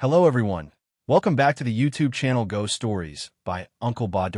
Hello everyone. Welcome back to the YouTube channel Ghost Stories by Uncle Ba.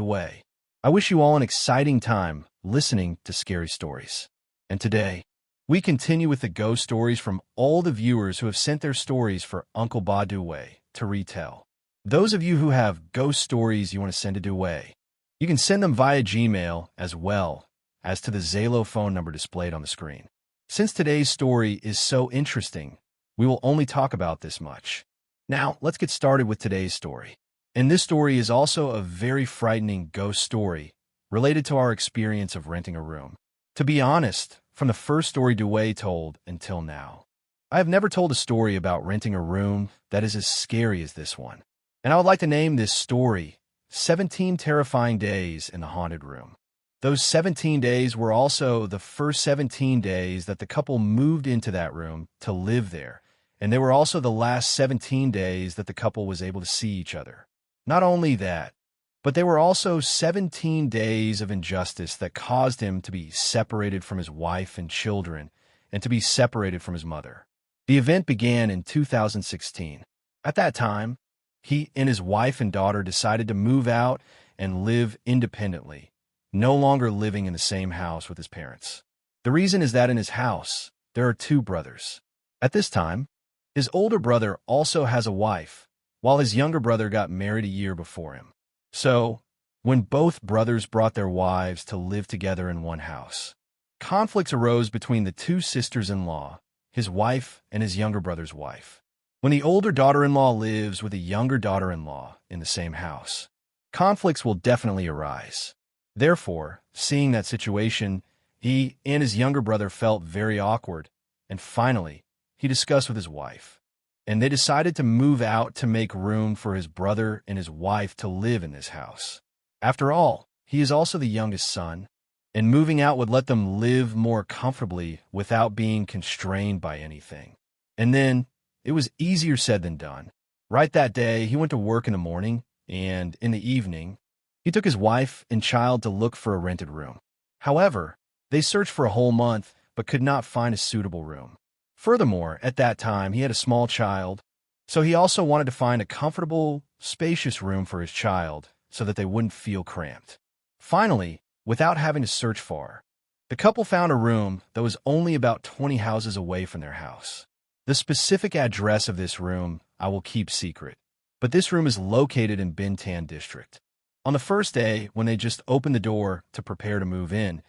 I wish you all an exciting time listening to scary stories. And today, we continue with the ghost stories from all the viewers who have sent their stories for Uncle Ba to retell. Those of you who have ghost stories you want to send to Dewey, you can send them via Gmail as well as to the Zalo phone number displayed on the screen. Since today's story is so interesting, we will only talk about this much. Now, let's get started with today's story. And this story is also a very frightening ghost story related to our experience of renting a room. To be honest, from the first story Dewey told until now, I have never told a story about renting a room that is as scary as this one. And I would like to name this story 17 Terrifying Days in the Haunted Room. Those 17 days were also the first 17 days that the couple moved into that room to live there. And they were also the last 17 days that the couple was able to see each other. Not only that, but they were also 17 days of injustice that caused him to be separated from his wife and children and to be separated from his mother. The event began in 2016. At that time, he and his wife and daughter decided to move out and live independently, no longer living in the same house with his parents. The reason is that in his house, there are two brothers. At this time, his older brother also has a wife, while his younger brother got married a year before him. So, when both brothers brought their wives to live together in one house, conflicts arose between the two sisters-in-law, his wife and his younger brother's wife. When the older daughter-in-law lives with a younger daughter-in-law in the same house, conflicts will definitely arise. Therefore, seeing that situation, he and his younger brother felt very awkward, and finally, he discussed with his wife, and they decided to move out to make room for his brother and his wife to live in this house. After all, he is also the youngest son, and moving out would let them live more comfortably without being constrained by anything. And then, it was easier said than done. Right that day, he went to work in the morning, and in the evening, he took his wife and child to look for a rented room. However, they searched for a whole month but could not find a suitable room. Furthermore, at that time, he had a small child, so he also wanted to find a comfortable, spacious room for his child so that they wouldn't feel cramped. Finally, without having to search far, the couple found a room that was only about 20 houses away from their house. The specific address of this room I will keep secret, but this room is located in Bintan district. On the first day, when they just opened the door to prepare to move in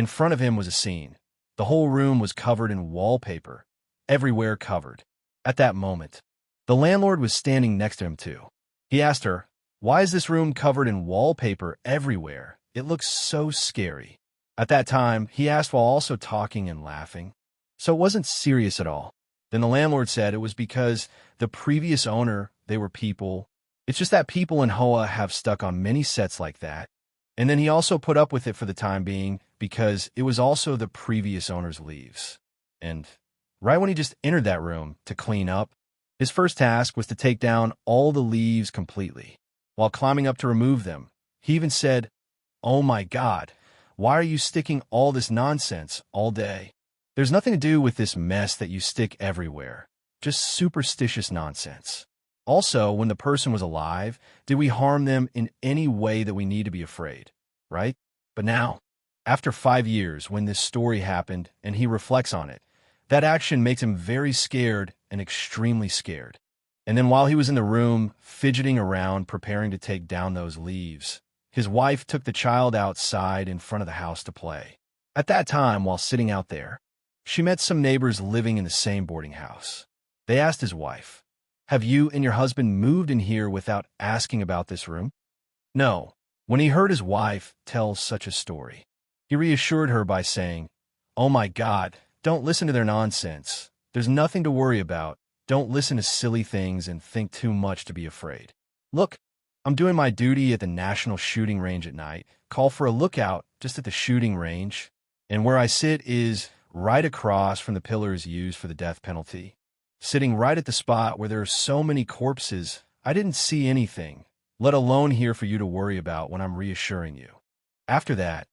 front of him was a scene. The whole room was covered in wallpaper, everywhere covered. At that moment, the landlord was standing next to him too. He asked her, "Why is this room covered in wallpaper everywhere? It looks so scary." At that time, he asked while also talking and laughing. So it wasn't serious at all. Then the landlord said it was because the previous owner, they were people. It's just that people in Hoa have stuck on many sets like that. And then he also put up with it for the time being because it was also the previous owner's leaves. And right when he just entered that room to clean up, his first task was to take down all the leaves completely. While climbing up to remove them, he even said, "Oh my God, why are you sticking all this nonsense all day? There's nothing to do with this mess that you stick everywhere. Just superstitious nonsense. Also, when the person was alive, did we harm them in any way that we need to be afraid, right?" But now, after 5 years, when this story happened and he reflects on it, that action makes him very scared and extremely scared. And then while he was in the room, fidgeting around, preparing to take down those leaves, his wife took the child outside in front of the house to play. At that time, while sitting out there, she met some neighbors living in the same boarding house. They asked his wife, "Have you and your husband moved in here without asking about this room?" No. When he heard his wife tell such a story, he reassured her by saying, "Oh my God, don't listen to their nonsense. There's nothing to worry about. Don't listen to silly things and think too much to be afraid. Look, I'm doing my duty at the National Shooting Range at night. Call for a lookout just at the shooting range. And where I sit is right across from the pillars used for the death penalty. Sitting right at the spot where there are so many corpses, I didn't see anything, let alone here for you to worry about when I'm reassuring you." After that,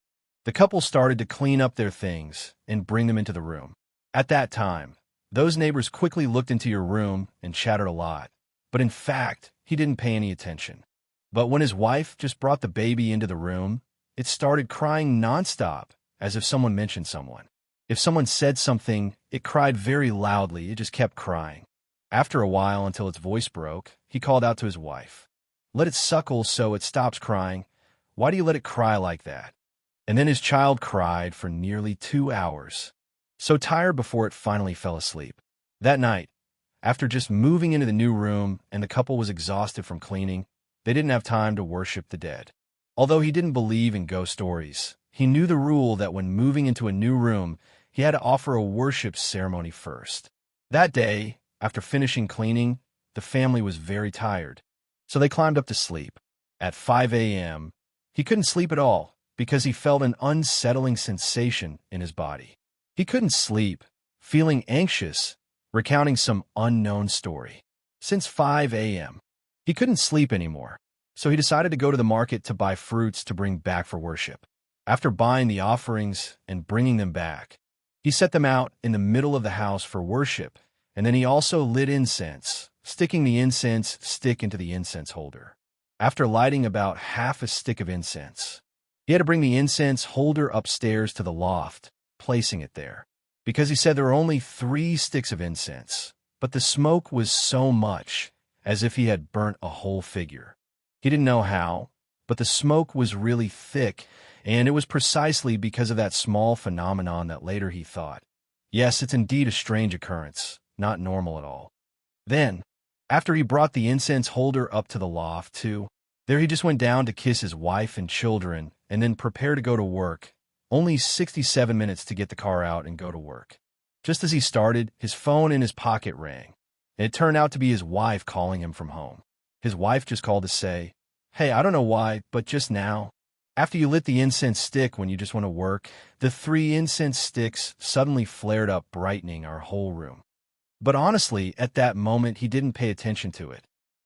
the couple started to clean up their things and bring them into the room. At that time, those neighbors quickly looked into your room and chattered a lot. but in fact, he didn't pay any attention. But when his wife just brought the baby into the room, it started crying nonstop, as if someone mentioned someone. If someone said something, it cried very loudly. It just kept crying. After a while, until its voice broke, he called out to his wife, "Let it suckle so it stops crying. Why do you let it cry like that?" And then his child cried for nearly 2 hours, so tired before it finally fell asleep. That night, after just moving into the new room and the couple was exhausted from cleaning, they didn't have time to worship the dead. Although he didn't believe in ghost stories, he knew the rule that when moving into a new room, he had to offer a worship ceremony first. That day, after finishing cleaning, the family was very tired, so they climbed up to sleep. At 5 a.m., he couldn't sleep at all because he felt an unsettling sensation in his body. He couldn't sleep, feeling anxious, recounting some unknown story. Since 5 a.m., he couldn't sleep anymore, so he decided to go to the market to buy fruits to bring back for worship. After buying the offerings and bringing them back, he set them out in the middle of the house for worship, and then he also lit incense, sticking the incense stick into the incense holder. After lighting about half a stick of incense, he had to bring the incense holder upstairs to the loft, placing it there, because he said there were only 3 sticks of incense, but the smoke was so much, as if he had burnt a whole figure. He didn't know how, but the smoke was really thick, and it was precisely because of that small phenomenon that later he thought, yes, it's indeed a strange occurrence, not normal at all. Then, after he brought the incense holder up to the loft, too, there he just went down to kiss his wife and children and then prepare to go to work. Only 67 minutes to get the car out and go to work. Just as he started, his phone in his pocket rang, and it turned out to be his wife calling him from home. His wife just called to say, "Hey, I don't know why, but just now, after you lit the incense stick when you just went to work, the 3 incense sticks suddenly flared up, brightening our whole room." But honestly, at that moment, he didn't pay attention to it,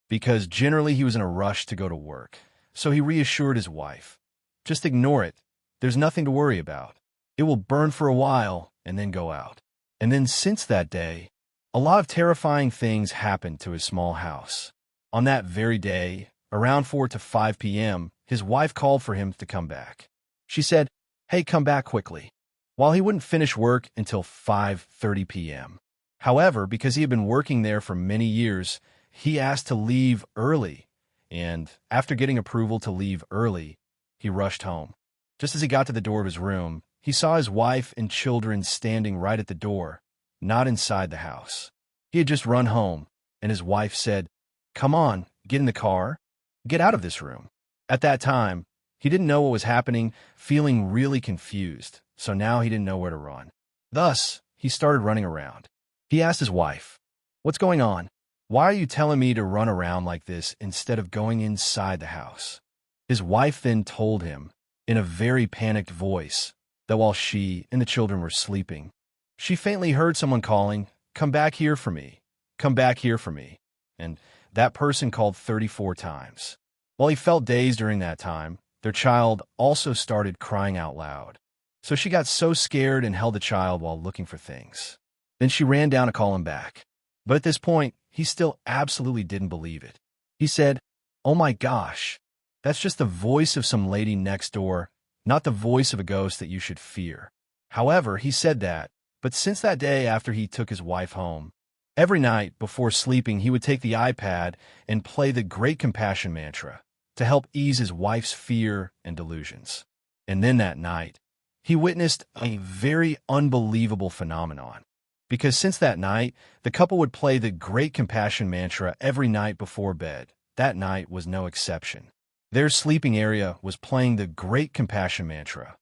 because generally he was in a rush to go to work. So he reassured his wife, "Just ignore it. There's nothing to worry about. It will burn for a while and then go out." And then since that day, a lot of terrifying things happened to his small house. On that very day, around 4 to 5 p.m., his wife called for him to come back. She said, "Hey, come back quickly," while he wouldn't finish work until 5:30 p.m. However, because he had been working there for many years, he asked to leave early, and after getting approval to leave early, he rushed home. Just as he got to the door of his room, he saw his wife and children standing right at the door, not inside the house. He had just run home, and his wife said, "Come on, get in the car. Get out of this room." At that time, he didn't know what was happening, feeling really confused, so now he didn't know where to run. Thus, he started running around. He asked his wife, "What's going on? Why are you telling me to run around like this instead of going inside the house?" His wife then told him, in a very panicked voice, that while she and the children were sleeping, she faintly heard someone calling, "Come back here for me. Come back here for me." And that person called 34 times. While he felt dazed during that time, their child also started crying out loud. So she got so scared and held the child while looking for things. Then she ran down to call him back. But at this point, he still absolutely didn't believe it. He said, "Oh my gosh, that's just the voice of some lady next door, not the voice of a ghost that you should fear." However, he said that, but since that day after he took his wife home, every night before sleeping he would take the iPad and play the Great Compassion mantra to help ease his wife's fear and delusions. And then that night, he witnessed a very unbelievable phenomenon. Because since that night, the couple would play the Great Compassion mantra every night before bed. That night was no exception. Their sleeping area was playing the Great Compassion mantra.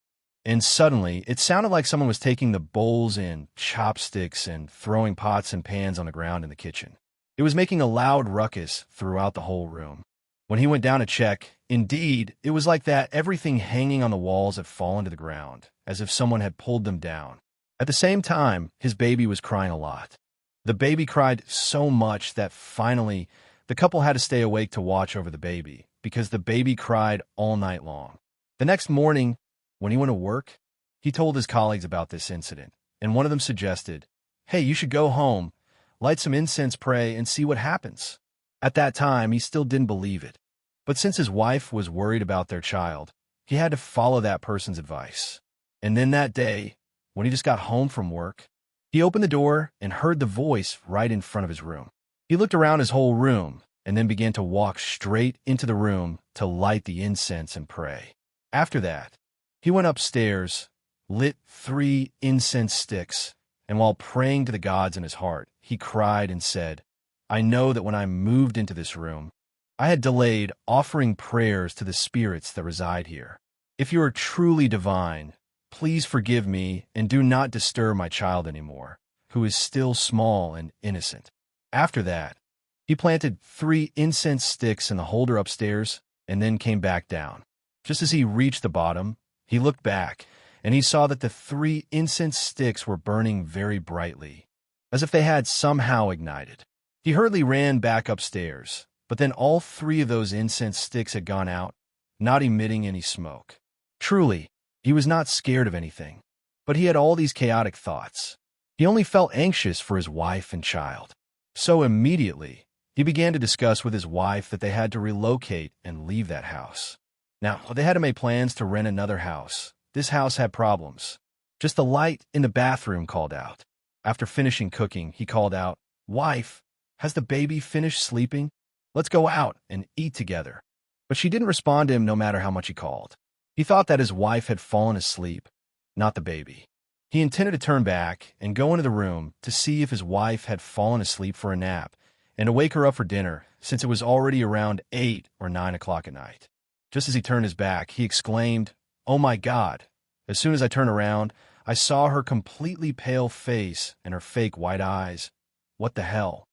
And suddenly, it sounded like someone was taking the bowls and chopsticks and throwing pots and pans on the ground in the kitchen. It was making a loud ruckus throughout the whole room. When he went down to check, indeed, it was like that everything hanging on the walls had fallen to the ground, as if someone had pulled them down. At the same time, his baby was crying a lot. The baby cried so much that finally, the couple had to stay awake to watch over the baby, because the baby cried all night long. The next morning, when he went to work, he told his colleagues about this incident, and one of them suggested, "Hey, you should go home, light some incense, pray, and see what happens." At that time, he still didn't believe it. But since his wife was worried about their child, he had to follow that person's advice. And then that day, when he just got home from work, he opened the door and heard the voice right in front of his room. He looked around his whole room and then began to walk straight into the room to light the incense and pray. After that, he went upstairs, lit 3 incense sticks, and while praying to the gods in his heart, he cried and said, "I know that when I moved into this room, I had delayed offering prayers to the spirits that reside here. If you are truly divine, please forgive me and do not disturb my child anymore, who is still small and innocent." After that, he planted 3 incense sticks in the holder upstairs and then came back down. Just as he reached the bottom, he looked back and he saw that the 3 incense sticks were burning very brightly, as if they had somehow ignited. He hurriedly ran back upstairs, but then all 3 of those incense sticks had gone out, not emitting any smoke. Truly, he was not scared of anything, but he had all these chaotic thoughts. He only felt anxious for his wife and child. So immediately, he began to discuss with his wife that they had to relocate and leave that house. Now, they had to make plans to rent another house. This house had problems. Just the light in the bathroom called out. After finishing cooking, he called out, "Wife, has the baby finished sleeping? Let's go out and eat together." But she didn't respond to him no matter how much he called. He thought that his wife had fallen asleep, not the baby. He intended to turn back and go into the room to see if his wife had fallen asleep for a nap and to wake her up for dinner, since it was already around 8 or 9 o'clock at night. Just as he turned his back, he exclaimed, "Oh my God." As soon as I turned around, I saw her completely pale face and her fake white eyes. What the hell?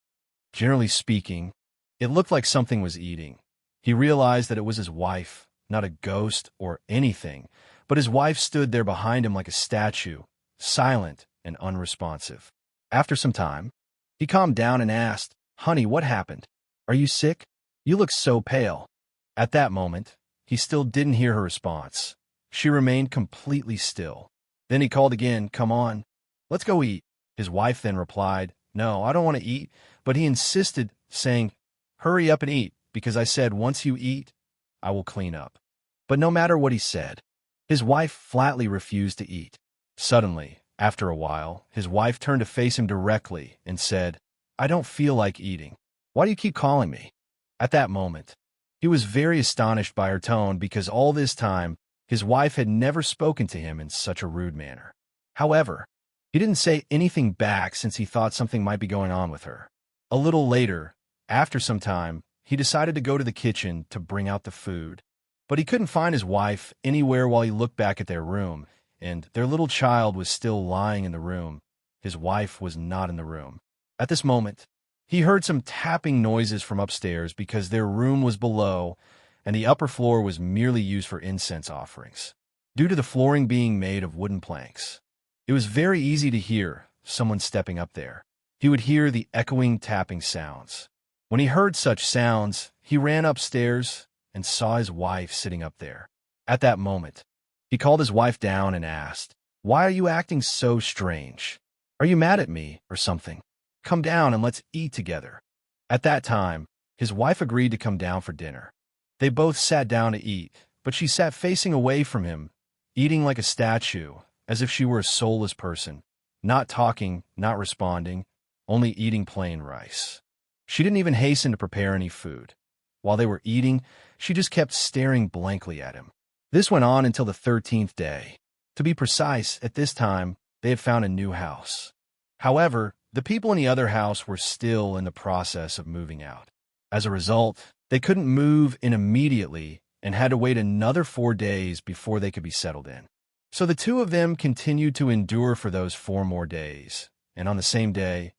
Generally speaking, it looked like something was eating. He realized that it was his wife, not a ghost or anything, but his wife stood there behind him like a statue, silent and unresponsive. After some time, he calmed down and asked, "Honey, what happened? Are you sick? You look so pale." At that moment, he still didn't hear her response. She remained completely still. Then he called again, "Come on, let's go eat." His wife then replied, "No, I don't want to eat," but he insisted, saying, "Hurry up and eat, because I said once you eat, I will clean up." But no matter what he said, his wife flatly refused to eat. Suddenly, after a while, his wife turned to face him directly and said, "I don't feel like eating. Why do you keep calling me?" At that moment, he was very astonished by her tone, because all this time, his wife had never spoken to him in such a rude manner. However, he didn't say anything back since he thought something might be going on with her. A little later, after some time, he decided to go to the kitchen to bring out the food. But he couldn't find his wife anywhere while he looked back at their room, and their little child was still lying in the room. His wife was not in the room. At this moment, he heard some tapping noises from upstairs because their room was below, and the upper floor was merely used for incense offerings. Due to the flooring being made of wooden planks, it was very easy to hear someone stepping up there. He would hear the echoing tapping sounds. When he heard such sounds, he ran upstairs and saw his wife sitting up there. At that moment, he called his wife down and asked, "Why are you acting so strange? Are you mad at me or something? Come down and let's eat together." At that time, his wife agreed to come down for dinner. They both sat down to eat, but she sat facing away from him, eating like a statue, as if she were a soulless person, not talking, not responding, only eating plain rice. She didn't even hasten to prepare any food. While they were eating, she just kept staring blankly at him. This went on until the 13th day. To be precise, at this time, they had found a new house. However, the people in the other house were still in the process of moving out. As a result, they couldn't move in immediately and had to wait another 4 days before they could be settled in. So the two of them continued to endure for those 4 more days. And on the same day,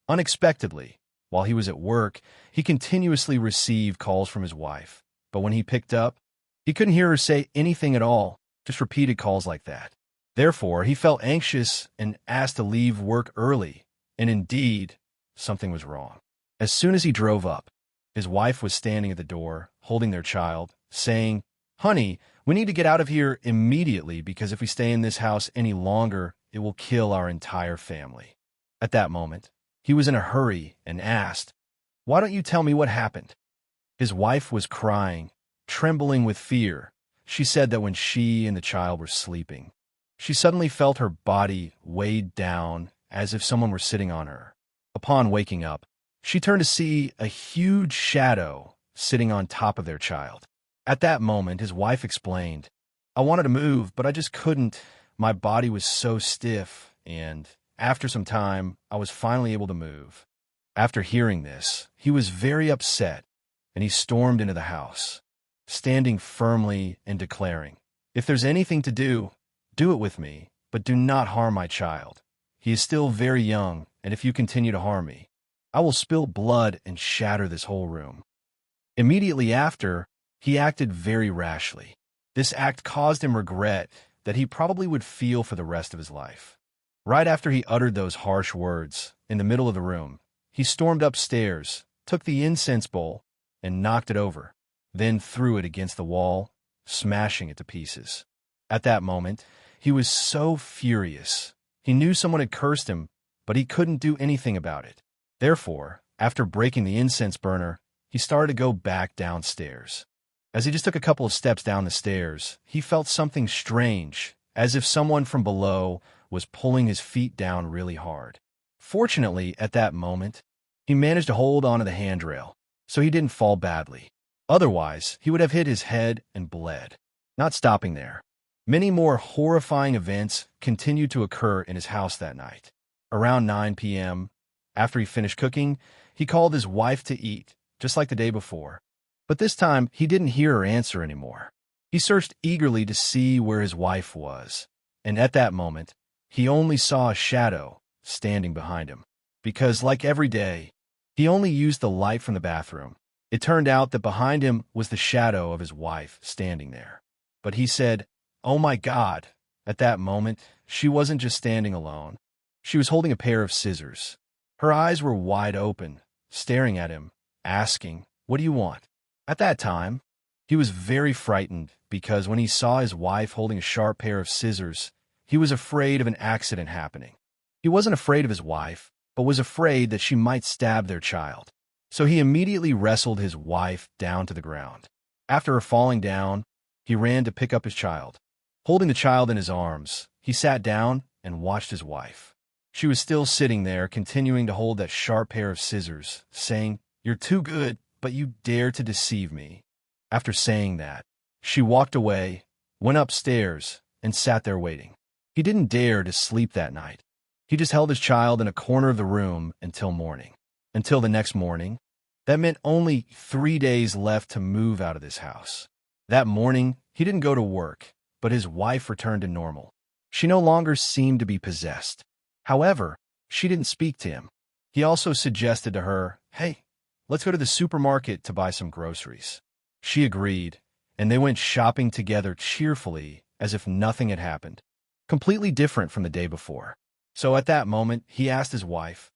unexpectedly, while he was at work, he continuously received calls from his wife. But when he picked up, he couldn't hear her say anything at all, just repeated calls like that. Therefore, he felt anxious and asked to leave work early. And indeed, something was wrong. As soon as he drove up, his wife was standing at the door, holding their child, saying, "Honey, we need to get out of here immediately because if we stay in this house any longer, it will kill our entire family." At that moment, he was in a hurry and asked, Why don't you tell me what happened?" His wife was crying, trembling with fear. She said that when she and the child were sleeping, she suddenly felt her body weighed down as if someone were sitting on her. Upon waking up, she turned to see a huge shadow sitting on top of their child. At that moment, his wife explained, "I wanted to move, but I just couldn't. My body was so stiff, and after some time, I was finally able to move." After hearing this, he was very upset, and he stormed into the house, standing firmly and declaring, "If there's anything to do, do it with me, but do not harm my child. He is still very young, and if you continue to harm me, I will spill blood and shatter this whole room." Immediately after, he acted very rashly. This act caused him regret that he probably would feel for the rest of his life. Right after he uttered those harsh words, in the middle of the room, he stormed upstairs, took the incense bowl, and knocked it over, then threw it against the wall, smashing it to pieces. At that moment, he was so furious. He knew someone had cursed him, but he couldn't do anything about it. Therefore, after breaking the incense burner, he started to go back downstairs. As he just took a couple of steps down the stairs, he felt something strange, as if someone from below was pulling his feet down really hard. Fortunately, at that moment, he managed to hold onto the handrail, so he didn't fall badly. Otherwise, he would have hit his head and bled. Not stopping there, many more horrifying events continued to occur in his house that night. Around 9 p.m., after he finished cooking, he called his wife to eat, just like the day before. But this time, he didn't hear her answer anymore. He searched eagerly to see where his wife was, and at that moment, he only saw a shadow standing behind him. Because, like every day, he only used the light from the bathroom. It turned out that behind him was the shadow of his wife standing there. But he said, "Oh my God." At that moment, she wasn't just standing alone. She was holding a pair of scissors. Her eyes were wide open, staring at him, asking, "What do you want?" At that time, he was very frightened because when he saw his wife holding a sharp pair of scissors, he was afraid of an accident happening. He wasn't afraid of his wife, but was afraid that she might stab their child. So he immediately wrestled his wife down to the ground. After her falling down, he ran to pick up his child. Holding the child in his arms, he sat down and watched his wife. She was still sitting there, continuing to hold that sharp pair of scissors, saying, "You're too good, but you dare to deceive me." After saying that, she walked away, went upstairs, and sat there waiting. He didn't dare to sleep that night. He just held his child in a corner of the room until morning. Until the next morning. That meant only 3 days left to move out of this house. That morning, he didn't go to work, but his wife returned to normal. She no longer seemed to be possessed. However, she didn't speak to him. He also suggested to her, "Hey, let's go to the supermarket to buy some groceries." She agreed, and they went shopping together cheerfully as if nothing had happened, completely different from the day before. So at that moment, he asked his wife,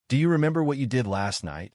"Do you remember what you did last night?"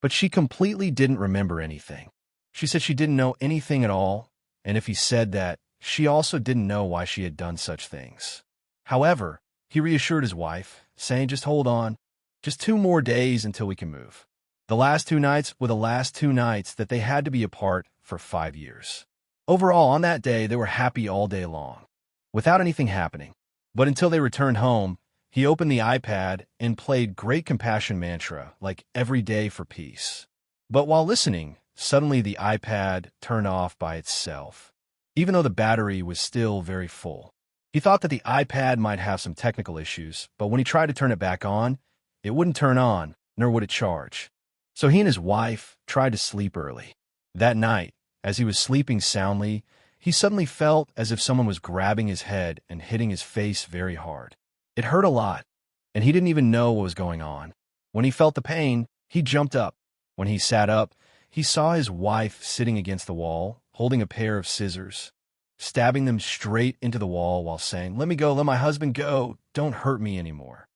But she completely didn't remember anything. She said she didn't know anything at all, and if he said that, she also didn't know why she had done such things. However, he reassured his wife, saying, "Just hold on, just 2 more days until we can move." The last 2 nights were the last 2 nights that they had to be apart for 5 years. Overall, on that day, they were happy all day long, without anything happening. But until they returned home, he opened the iPad and played Great Compassion Mantra, like every day for peace. But while listening, suddenly the iPad turned off by itself, even though the battery was still very full. He thought that the iPad might have some technical issues, but when he tried to turn it back on, it wouldn't turn on, nor would it charge. So he and his wife tried to sleep early. That night, as he was sleeping soundly, he suddenly felt as if someone was grabbing his head and hitting his face very hard. It hurt a lot, and he didn't even know what was going on. When he felt the pain, he jumped up. When he sat up, he saw his wife sitting against the wall, holding a pair of scissors, stabbing them straight into the wall while saying, "Let me go, let my husband go, don't hurt me anymore."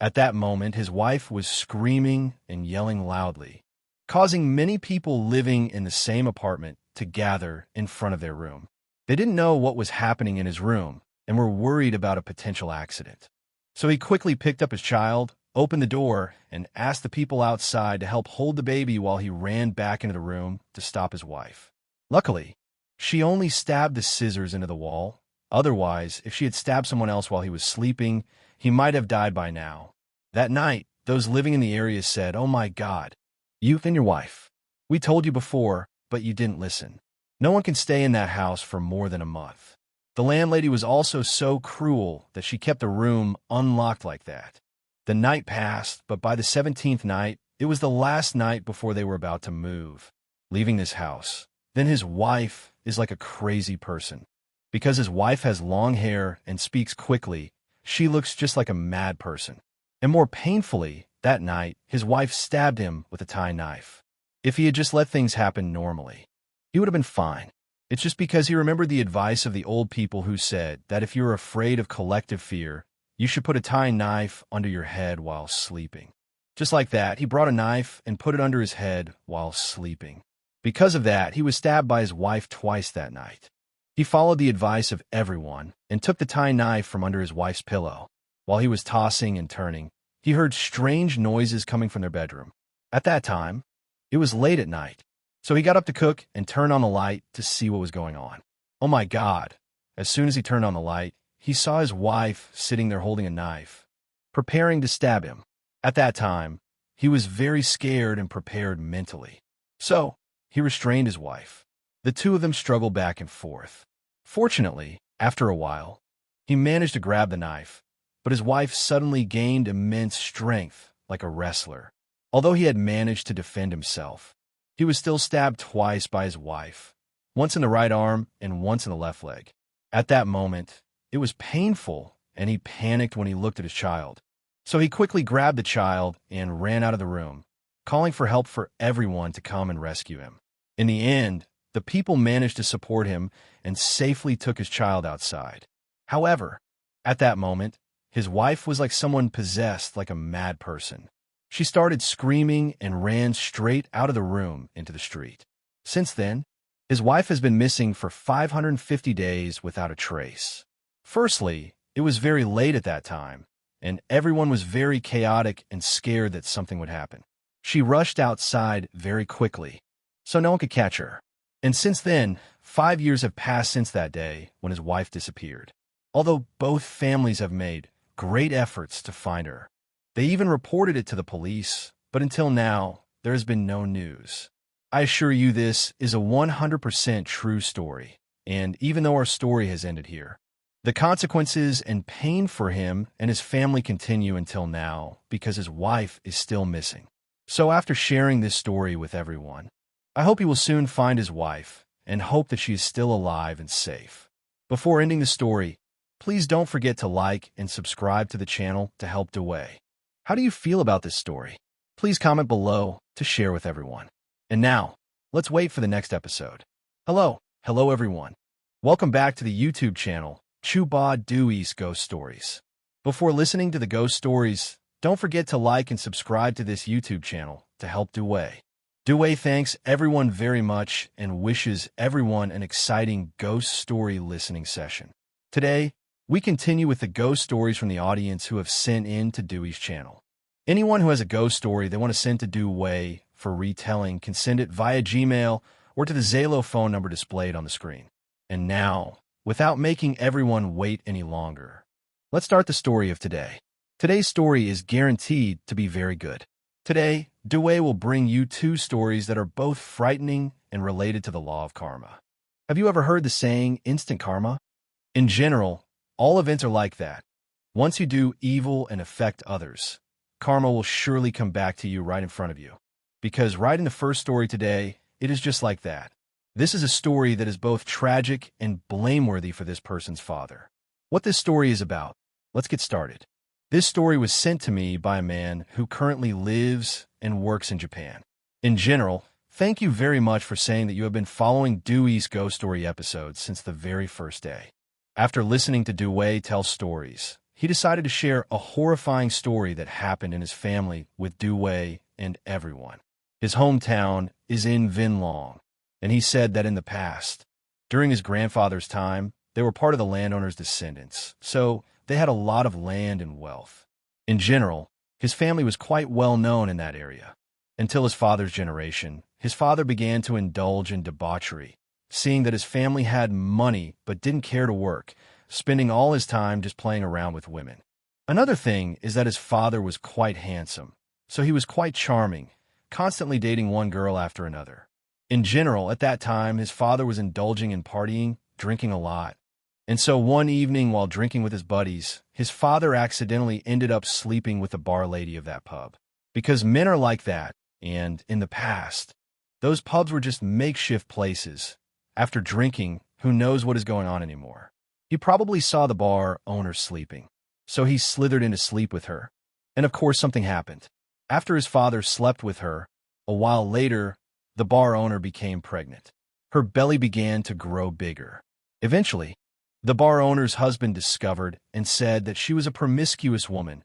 At that moment, his wife was screaming and yelling loudly, causing many people living in the same apartment to gather in front of their room. They didn't know what was happening in his room and were worried about a potential accident. So he quickly picked up his child, opened the door, and asked the people outside to help hold the baby while he ran back into the room to stop his wife. Luckily, she only stabbed the scissors into the wall. Otherwise, if she had stabbed someone else while he was sleeping, he might have died by now. That night, those living in the area said, "Oh my God, you and your wife. We told you before, but you didn't listen. No one can stay in that house for more than a month." The landlady was also so cruel that she kept the room unlocked like that. The night passed, but by the 17th night, it was the last night before they were about to move, leaving this house. Then his wife is like a crazy person. Because his wife has long hair and speaks quickly, she looks just like a mad person. And more painfully, that night, his wife stabbed him with a tie knife. If he had just let things happen normally, he would have been fine. It's just because he remembered the advice of the old people who said that if you're afraid of collective fear, you should put a tie knife under your head while sleeping. Just like that, he brought a knife and put it under his head while sleeping. Because of that, he was stabbed by his wife twice that night. He followed the advice of everyone and took the tie knife from under his wife's pillow. While he was tossing and turning, he heard strange noises coming from their bedroom. At that time, it was late at night, so he got up to cook and turned on the light to see what was going on. Oh my God! As soon as he turned on the light, he saw his wife sitting there holding a knife, preparing to stab him. At that time, he was very scared and prepared mentally. So, he restrained his wife. The two of them struggled back and forth. Fortunately, after a while, he managed to grab the knife, but his wife suddenly gained immense strength, like a wrestler. Although he had managed to defend himself, he was still stabbed twice by his wife, once in the right arm and once in the left leg. At that moment, it was painful, and he panicked when he looked at his child. So he quickly grabbed the child and ran out of the room, calling for help for everyone to come and rescue him. In the end, the people managed to support him and safely took his child outside. However, at that moment, his wife was like someone possessed, like a mad person. She started screaming and ran straight out of the room into the street. Since then, his wife has been missing for 550 days without a trace. Firstly, it was very late at that time, and everyone was very chaotic and scared that something would happen. She rushed outside very quickly, so no one could catch her. And since then, 5 years have passed since that day when his wife disappeared. Although both families have made great efforts to find her. They even reported it to the police, but until now, there has been no news. I assure you this is a 100% true story, and even though our story has ended here, the consequences and pain for him and his family continue until now because his wife is still missing. So after sharing this story with everyone, I hope he will soon find his wife and hope that she is still alive and safe. Before ending the story, please don't forget to like and subscribe to the channel to help Duway. How do you feel about this story? Please comment below to share with everyone. And now, let's wait for the next episode. Hello everyone. Welcome back to the YouTube channel, Duway's Ghost Stories. Before listening to the ghost stories, don't forget to like and subscribe to this YouTube channel to help Duway. Duway thanks everyone very much and wishes everyone an exciting ghost story listening session. Today, we continue with the ghost stories from the audience who have sent in to Duway's channel. Anyone who has a ghost story they want to send to Duway for retelling can send it via Gmail or to the Zalo phone number displayed on the screen. And now, without making everyone wait any longer, let's start the story of today. Today's story is guaranteed to be very good. Today, Duway will bring you two stories that are both frightening and related to the law of karma. Have you ever heard the saying, instant karma? In general, all events are like that. Once you do evil and affect others, karma will surely come back to you right in front of you. Because right in the first story today, it is just like that. This is a story that is both tragic and blameworthy for this person's father. What this story is about, let's get started. This story was sent to me by a man who currently lives and works in Japan. In general, thank you very much for saying that you have been following Duway's ghost story episodes since the very first day. After listening to Duway tell stories, he decided to share a horrifying story that happened in his family with Duway and everyone. His hometown is in Vinlong, and he said that in the past, during his grandfather's time, they were part of the landowner's descendants, so they had a lot of land and wealth. In general, His family was quite well known in that area. Until his father's generation, his father began to indulge in debauchery, seeing that his family had money but didn't care to work, spending all his time just playing around with women. Another thing is that his father was quite handsome, so he was quite charming, constantly dating one girl after another. In general, at that time, his father was indulging in partying, drinking a lot. And so one evening while drinking with his buddies, his father accidentally ended up sleeping with the bar lady of that pub. Because men are like that, and in the past, those pubs were just makeshift places. After drinking, who knows what is going on anymore? He probably saw the bar owner sleeping, so he slithered into sleep with her. And of course something happened. After his father slept with her, a while later, the bar owner became pregnant. Her belly began to grow bigger. Eventually, the bar owner's husband discovered and said that she was a promiscuous woman,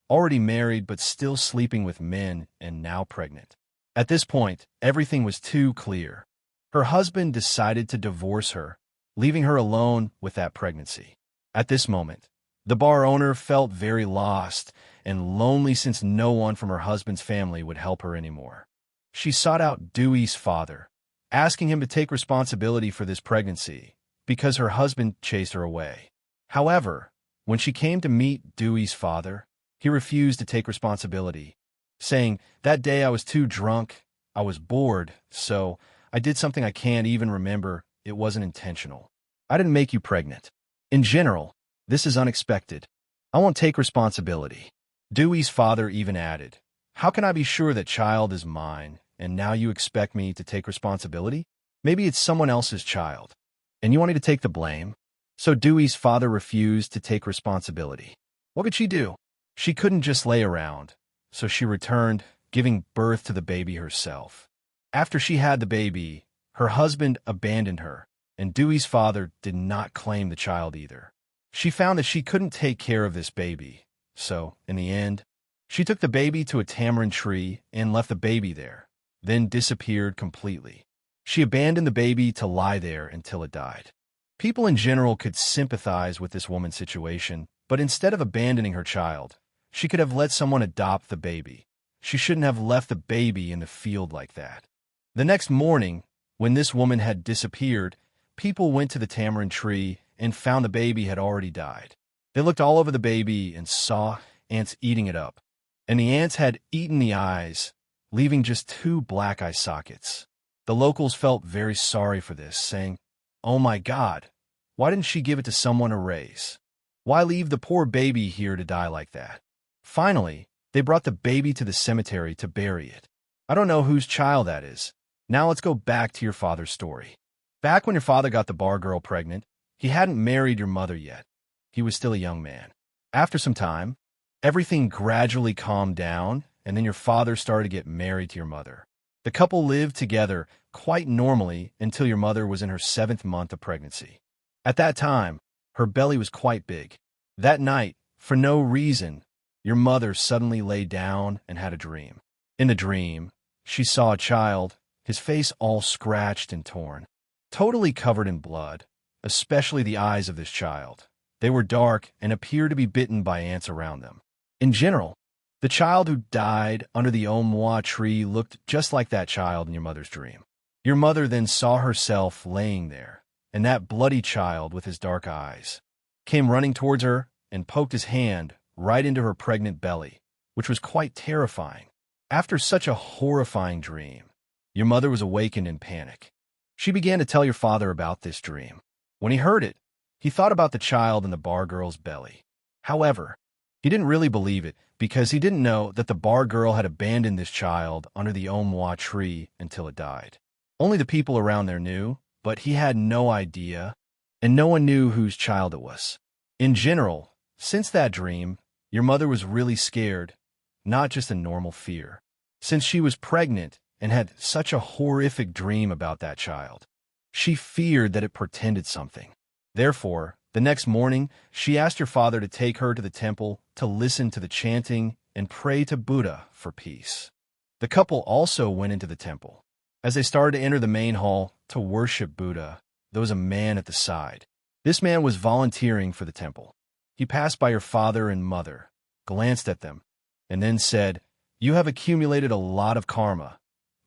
already married but still sleeping with men and now pregnant. At this point, everything was too clear. Her husband decided to divorce her, leaving her alone with that pregnancy. At this moment, the bar owner felt very lost and lonely since no one from her husband's family would help her anymore. She sought out Dewey's father, asking him to take responsibility for this pregnancy because her husband chased her away. However, when she came to meet Dewey's father, he refused to take responsibility, saying, "That day I was too drunk, I was bored, so I did something I can't even remember. It wasn't intentional. I didn't make you pregnant. In general, this is unexpected. I won't take responsibility." Dewey's father even added, "How can I be sure that child is mine, and now you expect me to take responsibility? Maybe it's someone else's child, and you want me to take the blame?" So Dewey's father refused to take responsibility. What could she do? She couldn't just lay around, so she returned, giving birth to the baby herself. After she had the baby, her husband abandoned her, and Dewey's father did not claim the child either. She found that she couldn't take care of this baby, so, in the end, she took the baby to a tamarind tree and left the baby there, then disappeared completely. She abandoned the baby to lie there until it died. People in general could sympathize with this woman's situation, but instead of abandoning her child, she could have let someone adopt the baby. She shouldn't have left the baby in the field like that. The next morning, when this woman had disappeared, people went to the tamarind tree and found the baby had already died. They looked all over the baby and saw ants eating it up, and the ants had eaten the eyes, leaving just 2 black eye sockets. The locals felt very sorry for this, saying, "Oh my God, why didn't she give it to someone to raise? Why leave the poor baby here to die like that?" Finally, they brought the baby to the cemetery to bury it. I don't know whose child that is. Now let's go back to your father's story. Back when your father got the bar girl pregnant, he hadn't married your mother yet. He was still a young man. After some time, everything gradually calmed down, and then your father started to get married to your mother. The couple lived together quite normally until your mother was in her 7th month of pregnancy. At that time, her belly was quite big. That night, for no reason, your mother suddenly lay down and had a dream. In the dream, she saw a child, his face all scratched and torn, totally covered in blood, especially the eyes of this child. They were dark and appeared to be bitten by ants around them. In general, the child who died under the omwa tree looked just like that child in your mother's dream. Your mother then saw herself laying there, and that bloody child with his dark eyes came running towards her and poked his hand right into her pregnant belly, which was quite terrifying. After such a horrifying dream, your mother was awakened in panic. She began to tell your father about this dream. When he heard it, he thought about the child in the bar girl's belly. However, he didn't really believe it because he didn't know that the bar girl had abandoned this child under the omwa tree until it died. Only the people around there knew, but he had no idea, and no one knew whose child it was. In general, since that dream, your mother was really scared, not just a normal fear. Since she was pregnant and had such a horrific dream about that child, she feared that it portended something. Therefore, the next morning, she asked your father to take her to the temple to listen to the chanting and pray to Buddha for peace. The couple also went into the temple. As they started to enter the main hall to worship Buddha, there was a man at the side. This man was volunteering for the temple. He passed by your father and mother, glanced at them, and then said, "You have accumulated a lot of karma.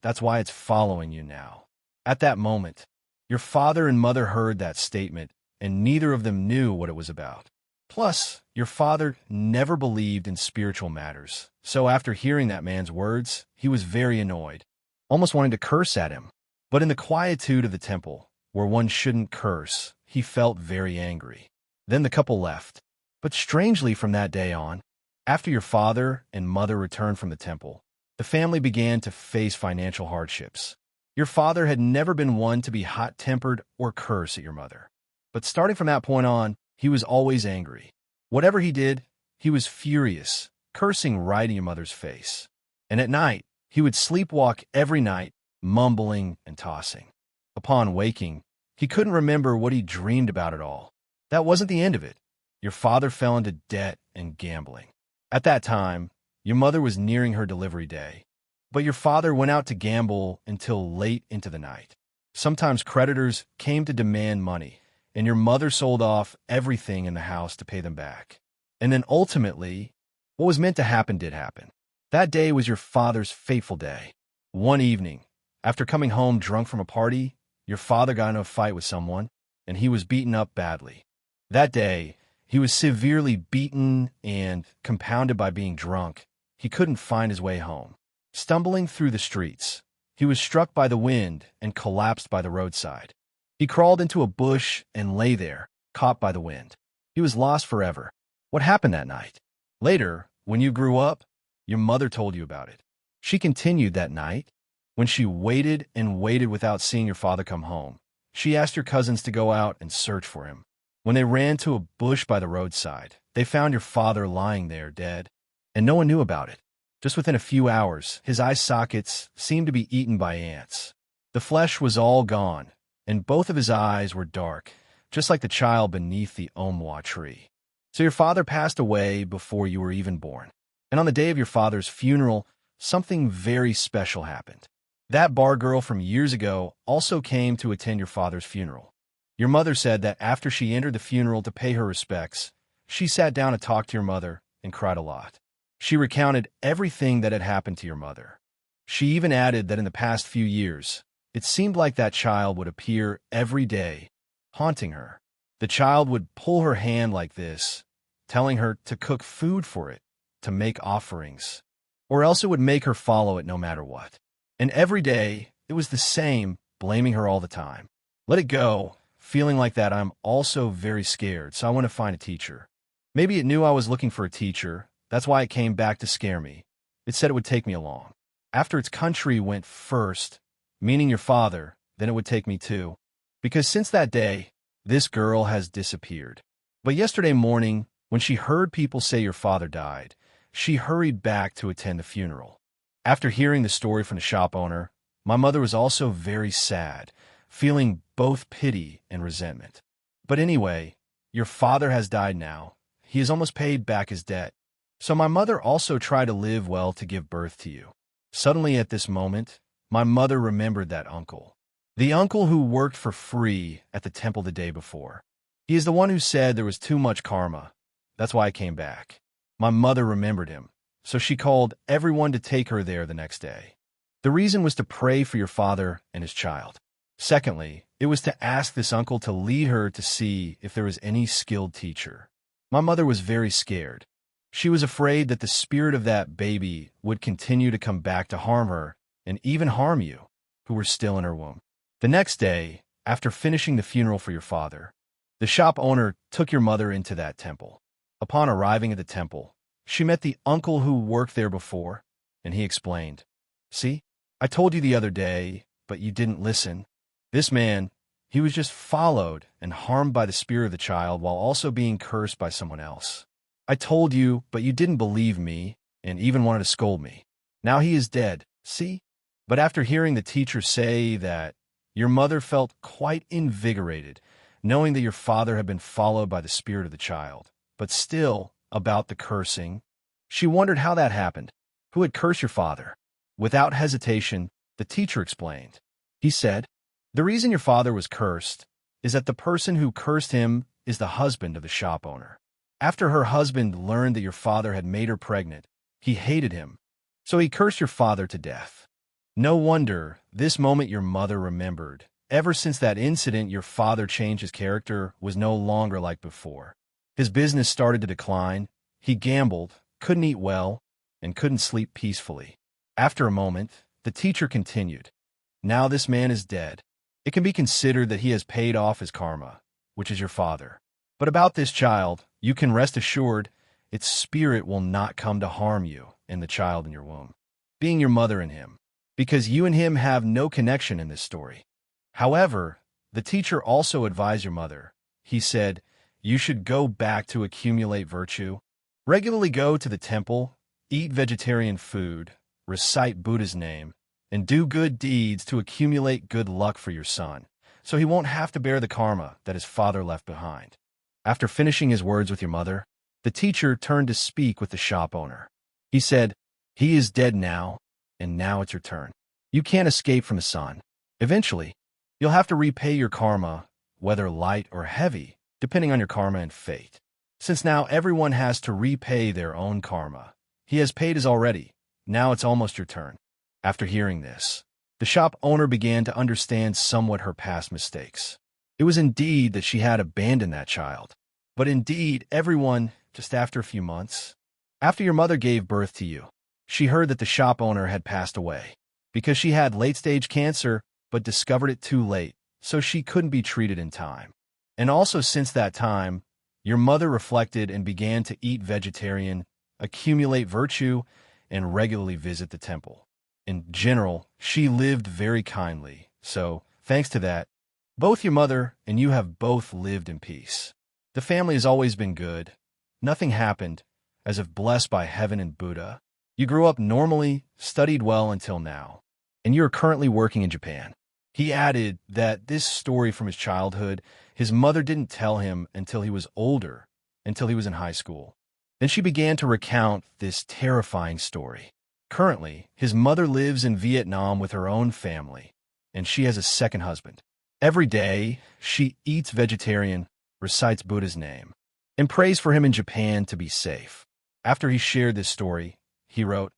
That's why it's following you now." At that moment, your father and mother heard that statement, and neither of them knew what it was about. Plus, your father never believed in spiritual matters, so after hearing that man's words, he was very annoyed, almost wanting to curse at him. But in the quietude of the temple, where one shouldn't curse, he felt very angry. Then the couple left. But strangely, from that day on, after your father and mother returned from the temple, the family began to face financial hardships. Your father had never been one to be hot-tempered or curse at your mother. But starting from that point on, he was always angry. Whatever he did, he was furious, cursing right in your mother's face. And at night, he would sleepwalk every night, mumbling and tossing. Upon waking, he couldn't remember what he dreamed about at all. That wasn't the end of it. Your father fell into debt and gambling. At that time, your mother was nearing her delivery day, but your father went out to gamble until late into the night. Sometimes creditors came to demand money, and your mother sold off everything in the house to pay them back. And then ultimately, what was meant to happen did happen. That day was your father's fateful day. One evening, after coming home drunk from a party, your father got in a fight with someone, and he was beaten up badly. That day, he was severely beaten and, compounded by being drunk, he couldn't find his way home. Stumbling through the streets, he was struck by the wind and collapsed by the roadside. He crawled into a bush and lay there, caught by the wind. He was lost forever. What happened that night? Later, when you grew up, your mother told you about it. She continued that night. When she waited and waited without seeing your father come home, she asked your cousins to go out and search for him. When they ran to a bush by the roadside, they found your father lying there dead, and no one knew about it. Just within a few hours, his eye sockets seemed to be eaten by ants. The flesh was all gone, and both of his eyes were dark, just like the child beneath the omwa tree. So your father passed away before you were even born. And on the day of your father's funeral, something very special happened. That bar girl from years ago also came to attend your father's funeral. Your mother said that after she entered the funeral to pay her respects, she sat down to talk to your mother and cried a lot. She recounted everything that had happened to your mother. She even added that in the past few years, it seemed like that child would appear every day, haunting her. The child would pull her hand like this, telling her to cook food for it, to make offerings, or else it would make her follow it no matter what. And every day, it was the same, blaming her all the time. Let it go. Feeling like that, I'm also very scared, so I want to find a teacher. Maybe it knew I was looking for a teacher. That's why it came back to scare me. It said it would take me along. After its country went first, meaning your father, then it would take me too. Because since that day, this girl has disappeared. But yesterday morning, when she heard people say your father died, she hurried back to attend the funeral. After hearing the story from the shop owner, my mother was also very sad, feeling both pity and resentment. But anyway, your father has died now. He has almost paid back his debt. So my mother also tried to live well to give birth to you. Suddenly at this moment, my mother remembered that uncle. The uncle who worked for free at the temple the day before. He is the one who said there was too much karma. That's why I came back. My mother remembered him, so she called everyone to take her there the next day. The reason was to pray for your father and his child. Secondly, it was to ask this uncle to lead her to see if there was any skilled teacher. My mother was very scared. She was afraid that the spirit of that baby would continue to come back to harm her and even harm you, who were still in her womb. The next day, after finishing the funeral for your father, the shop owner took your mother into that temple. Upon arriving at the temple, she met the uncle who worked there before, and he explained, "See, I told you the other day, but you didn't listen. This man, he was just followed and harmed by the spirit of the child while also being cursed by someone else. I told you, but you didn't believe me and even wanted to scold me. Now he is dead, see?" But after hearing the teacher say that, your mother felt quite invigorated, knowing that your father had been followed by the spirit of the child. But still, about the cursing, she wondered how that happened. Who had cursed your father? Without hesitation, the teacher explained. He said, "The reason your father was cursed is that the person who cursed him is the husband of the shop owner. After her husband learned that your father had made her pregnant, He hated him, so he cursed your father to death. No wonder this moment your mother remembered. Ever since that incident, your father changed. His character was no longer like before. His business started to decline. He gambled, couldn't eat well, and couldn't sleep peacefully. After a moment, the teacher continued, "Now this man is dead. It can be considered that he has paid off his karma, which is your father. But about this child, you can rest assured its spirit will not come to harm you and the child in your womb, being your mother and him, because you and him have no connection in this story." However, the teacher also advised your mother. He said, "You should go back to accumulate virtue. Regularly go to the temple, eat vegetarian food, recite Buddha's name, and do good deeds to accumulate good luck for your son, so he won't have to bear the karma that his father left behind." After finishing his words with your mother, the teacher turned to speak with the shop owner. He said, "He is dead now, and now it's your turn. You can't escape from his son. Eventually, you'll have to repay your karma, whether light or heavy, depending on your karma and fate. Since now everyone has to repay their own karma. He has paid his already. Now it's almost your turn." After hearing this, the shop owner began to understand somewhat her past mistakes. It was indeed that she had abandoned that child. But indeed, everyone, just after a few months, after your mother gave birth to you, she heard that the shop owner had passed away because she had late-stage cancer but discovered it too late, so she couldn't be treated in time. And also since that time, your mother reflected and began to eat vegetarian, accumulate virtue, and regularly visit the temple. In general, she lived very kindly, so, thanks to that, both your mother and you have both lived in peace. The family has always been good. Nothing happened, as if blessed by heaven and Buddha. You grew up normally, studied well until now, and you are currently working in Japan. He added that this story from his childhood, his mother didn't tell him until he was older, until he was in high school. Then she began to recount this terrifying story. Currently, his mother lives in Vietnam with her own family, and she has a second husband. Every day, she eats vegetarian, recites Buddha's name, and prays for him in Japan to be safe. After he shared this story, he wrote,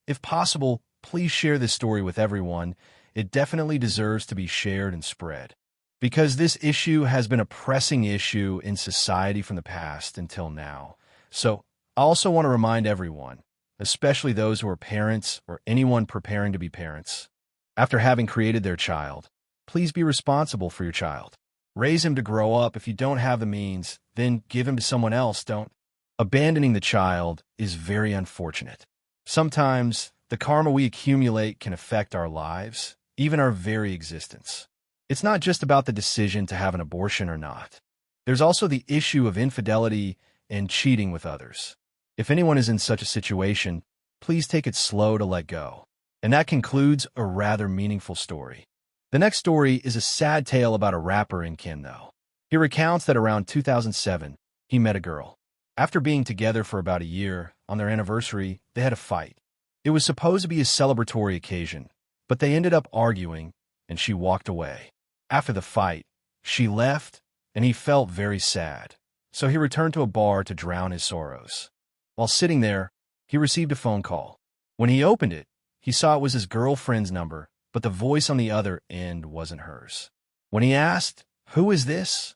"If possible, please share this story with everyone. It definitely deserves to be shared and spread, because this issue has been a pressing issue in society from the past until now. So I also want to remind everyone, especially those who are parents or anyone preparing to be parents, after having created their child, please be responsible for your child. Raise him to grow up. If you don't have the means, then give him to someone else. Don't. Abandoning the child is very unfortunate. Sometimes the karma we accumulate can affect our lives, even our very existence. It's not just about the decision to have an abortion or not. There's also the issue of infidelity and cheating with others. If anyone is in such a situation, please take it slow to let go. And that concludes a rather meaningful story. The next story is a sad tale about a rapper in Kien, though. He recounts that around 2007, he met a girl. After being together for about a year, on their anniversary, they had a fight. It was supposed to be a celebratory occasion, but they ended up arguing, and she walked away. After the fight, she left, and he felt very sad, so he returned to a bar to drown his sorrows. While sitting there, he received a phone call. When he opened it, he saw it was his girlfriend's number, but the voice on the other end wasn't hers. When he asked, "Who is this?"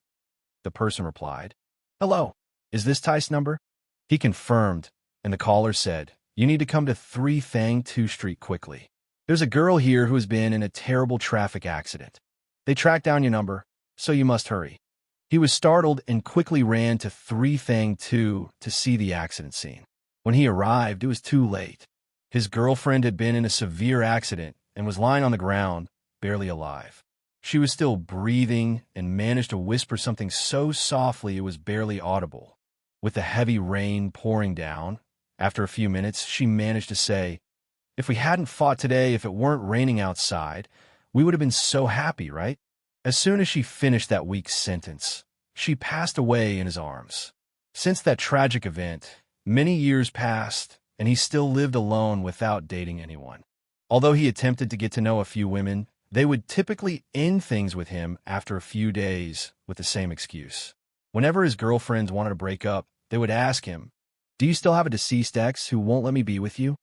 the person replied, "Hello, is this Ty's number?" He confirmed, and the caller said, "You need to come to 3 Thang 2 Street quickly. There's a girl here who has been in a terrible traffic accident. They tracked down your number, so you must hurry." He was startled and quickly ran to 3 Thang 2 to see the accident scene. When he arrived, it was too late. His girlfriend had been in a severe accident and was lying on the ground, barely alive. She was still breathing and managed to whisper something so softly it was barely audible. With the heavy rain pouring down, after a few minutes, she managed to say, "If we hadn't fought today, if it weren't raining outside, we would have been so happy, right?" As soon as she finished that weak sentence, she passed away in his arms. Since that tragic event, many years passed, and he still lived alone without dating anyone. Although he attempted to get to know a few women, they would typically end things with him after a few days with the same excuse. Whenever his girlfriends wanted to break up, they would ask him, Do you still have a deceased ex who won't let me be with you?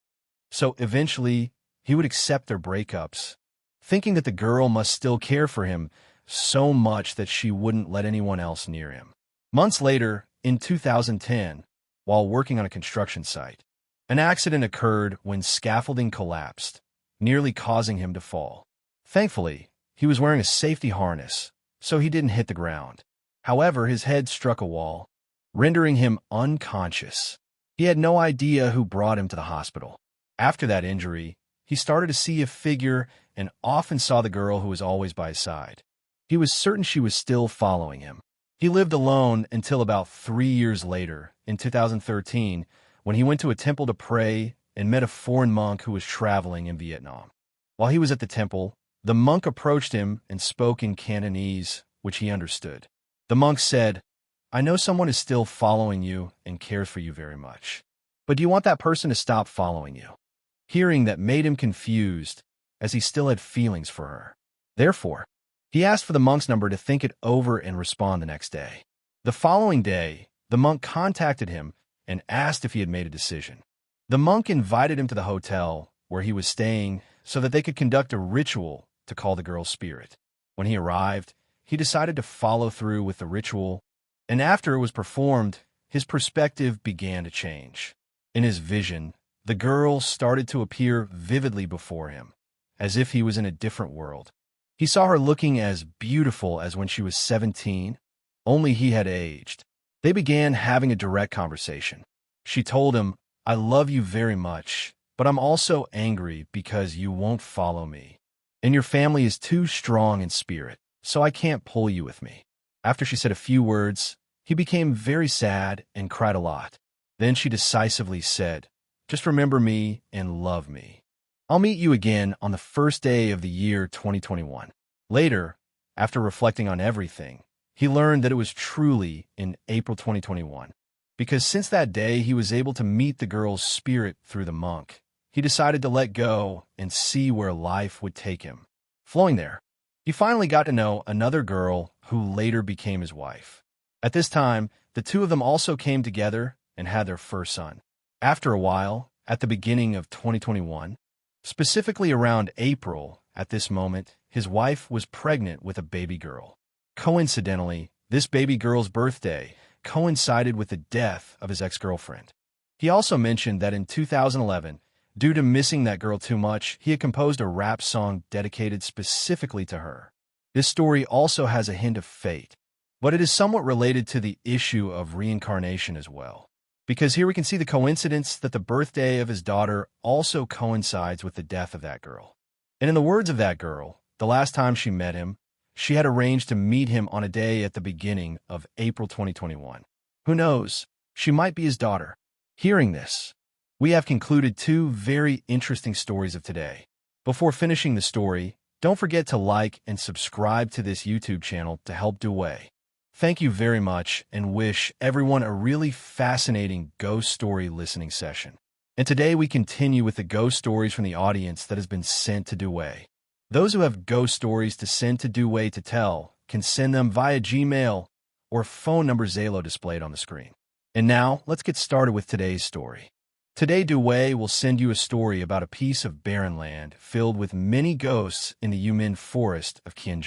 So eventually, he would accept their breakups, thinking that the girl must still care for him so much that she wouldn't let anyone else near him. Months later, in 2010, while working on a construction site, an accident occurred when scaffolding collapsed, nearly causing him to fall. Thankfully, he was wearing a safety harness, so he didn't hit the ground. However, his head struck a wall, rendering him unconscious. He had no idea who brought him to the hospital. After that injury, he started to see a figure and often saw the girl who was always by his side. He was certain she was still following him. He lived alone until about 3 years later, in 2013, when he went to a temple to pray and met a foreign monk who was traveling in Vietnam. While he was at the temple, the monk approached him and spoke in Cantonese, which he understood. The monk said, "I know someone is still following you and cares for you very much. But do you want that person to stop following you?" Hearing that made him confused, as he still had feelings for her. Therefore, he asked for the monk's number to think it over and respond the next day. The following day, the monk contacted him and asked if he had made a decision. The monk invited him to the hotel where he was staying so that they could conduct a ritual to call the girl's spirit. When he arrived, he decided to follow through with the ritual, and after it was performed, his perspective began to change. In his vision, the girl started to appear vividly before him, as if he was in a different world. He saw her looking as beautiful as when she was 17, only he had aged. They began having a direct conversation. She told him, "I love you very much, but I'm also angry because you won't follow me. And your family is too strong in spirit, so I can't pull you with me." After she said a few words, he became very sad and cried a lot. Then she decisively said, "Just remember me and love me. I'll meet you again on the first day of the year 2021. Later, after reflecting on everything, he learned that it was truly in April 2021. Because since that day he was able to meet the girl's spirit through the monk, he decided to let go and see where life would take him. Flowing there, he finally got to know another girl who later became his wife. At this time, the two of them also came together and had their first son. After a while, at the beginning of 2021, specifically around April, at this moment, his wife was pregnant with a baby girl. Coincidentally, this baby girl's birthday coincided with the death of his ex-girlfriend. He also mentioned that in 2011, due to missing that girl too much, he had composed a rap song dedicated specifically to her. This story also has a hint of fate, but it is somewhat related to the issue of reincarnation as well. Because here we can see the coincidence that the birthday of his daughter also coincides with the death of that girl. And in the words of that girl, the last time she met him, she had arranged to meet him on a day at the beginning of April 2021. Who knows? She might be his daughter. Hearing this, we have concluded 2 very interesting stories of today. Before finishing the story, don't forget to like and subscribe to this YouTube channel to help Duway. Thank you very much and wish everyone a really fascinating ghost story listening session. And today we continue with the ghost stories from the audience that has been sent to Duway. Those who have ghost stories to send to Duway to tell can send them via Gmail or phone number Zalo displayed on the screen. And now, let's get started with today's story. Today, Duway will send you a story about a piece of barren land filled with many ghosts in the U Minh forest of Kien.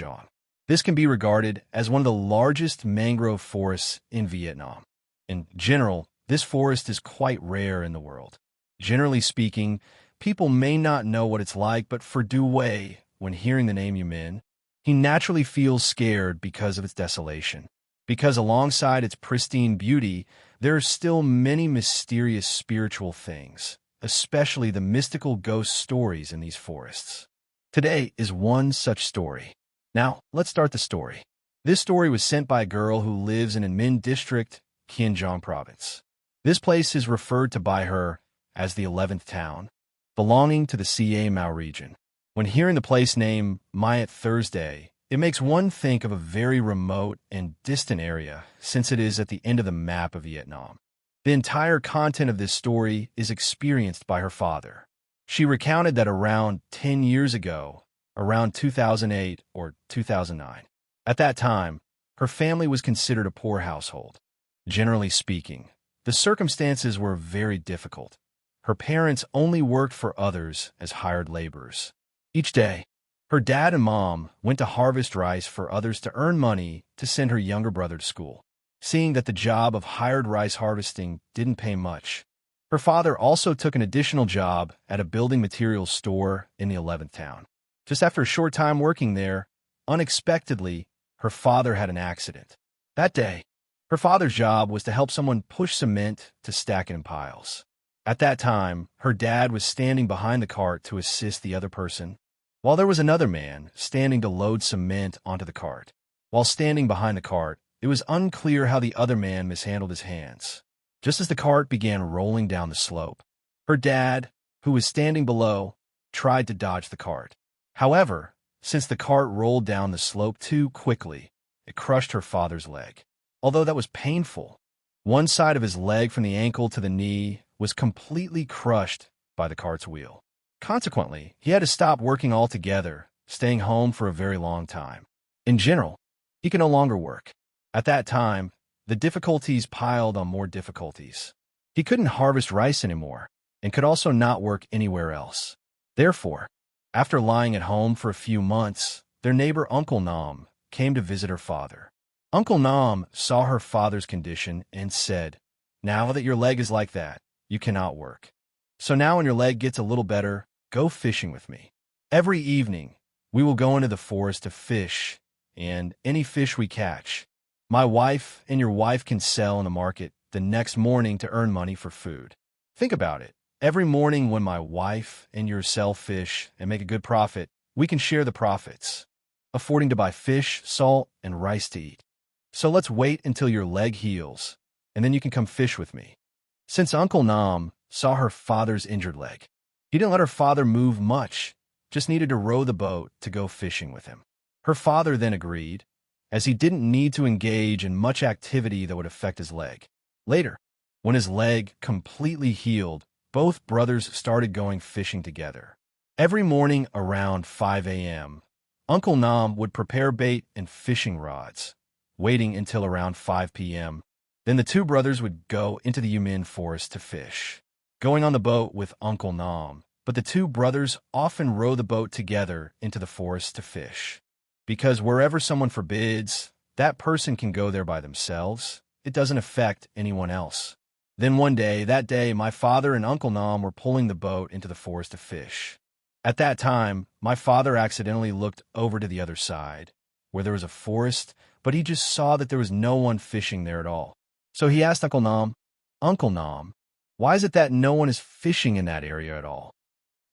This can be regarded as one of the largest mangrove forests in Vietnam. In general, this forest is quite rare in the world. Generally speaking, people may not know what it's like, but for Duway, when hearing the name U Minh, he naturally feels scared because of its desolation. Because alongside its pristine beauty, there are still many mysterious spiritual things, especially the mystical ghost stories in these forests. Today is one such story. Now, let's start the story. This story was sent by a girl who lives in Minh district, Kien province. This place is referred to by her as the 11th town, belonging to the Ca Mau region. When hearing the place name Myat Thursday, it makes one think of a very remote and distant area since it is at the end of the map of Vietnam. The entire content of this story is experienced by her father. She recounted that around 10 years ago, around 2008 or 2009, at that time, her family was considered a poor household. Generally speaking, The circumstances were very difficult. Her parents only worked for others as hired laborers. Each day, her dad and mom went to harvest rice for others to earn money to send her younger brother to school. Seeing that the job of hired rice harvesting didn't pay much, her father also took an additional job at a building materials store in the 11th town. Just after a short time working there, unexpectedly, her father had an accident. That day, her father's job was to help someone push cement to stack it in piles. At that time, her dad was standing behind the cart to assist the other person, while there was another man standing to load cement onto the cart. While standing behind the cart, it was unclear how the other man mishandled his hands. Just as the cart began rolling down the slope, her dad, who was standing below, tried to dodge the cart. However, since the cart rolled down the slope too quickly, it crushed her father's leg. Although that was painful, one side of his leg from the ankle to the knee was completely crushed by the cart's wheel. Consequently, he had to stop working altogether, staying home for a very long time. In general, he could no longer work. At that time, the difficulties piled on more difficulties. He couldn't harvest rice anymore, and could also not work anywhere else. Therefore, after lying at home for a few months, their neighbor Uncle Nam came to visit her father. Uncle Nam saw her father's condition and said, "Now that your leg is like that, you cannot work. So now when your leg gets a little better, go fishing with me. Every evening, we will go into the forest to fish, and any fish we catch, my wife and your wife can sell in the market the next morning to earn money for food." Think about it. Every morning when my wife and you sell fish and make a good profit, we can share the profits, affording to buy fish, salt, and rice to eat. So let's wait until your leg heals, and then you can come fish with me. Since Uncle Nam saw her father's injured leg, he didn't let her father move much, just needed to row the boat to go fishing with him. Her father then agreed, as he didn't need to engage in much activity that would affect his leg. Later, when his leg completely healed, both brothers started going fishing together. Every morning around 5 a.m., Uncle Nam would prepare bait and fishing rods, waiting until around 5 p.m. Then the two brothers would go into the Yumin forest to fish, going on the boat with Uncle Nam. But the two brothers often row the boat together into the forest to fish, because wherever someone forbids, that person can go there by themselves. It doesn't affect anyone else. Then one day, my father and Uncle Nam were pulling the boat into the forest to fish. At that time, my father accidentally looked over to the other side, where there was a forest, but he just saw that there was no one fishing there at all. So he asked Uncle Nam, why is it that no one is fishing in that area at all?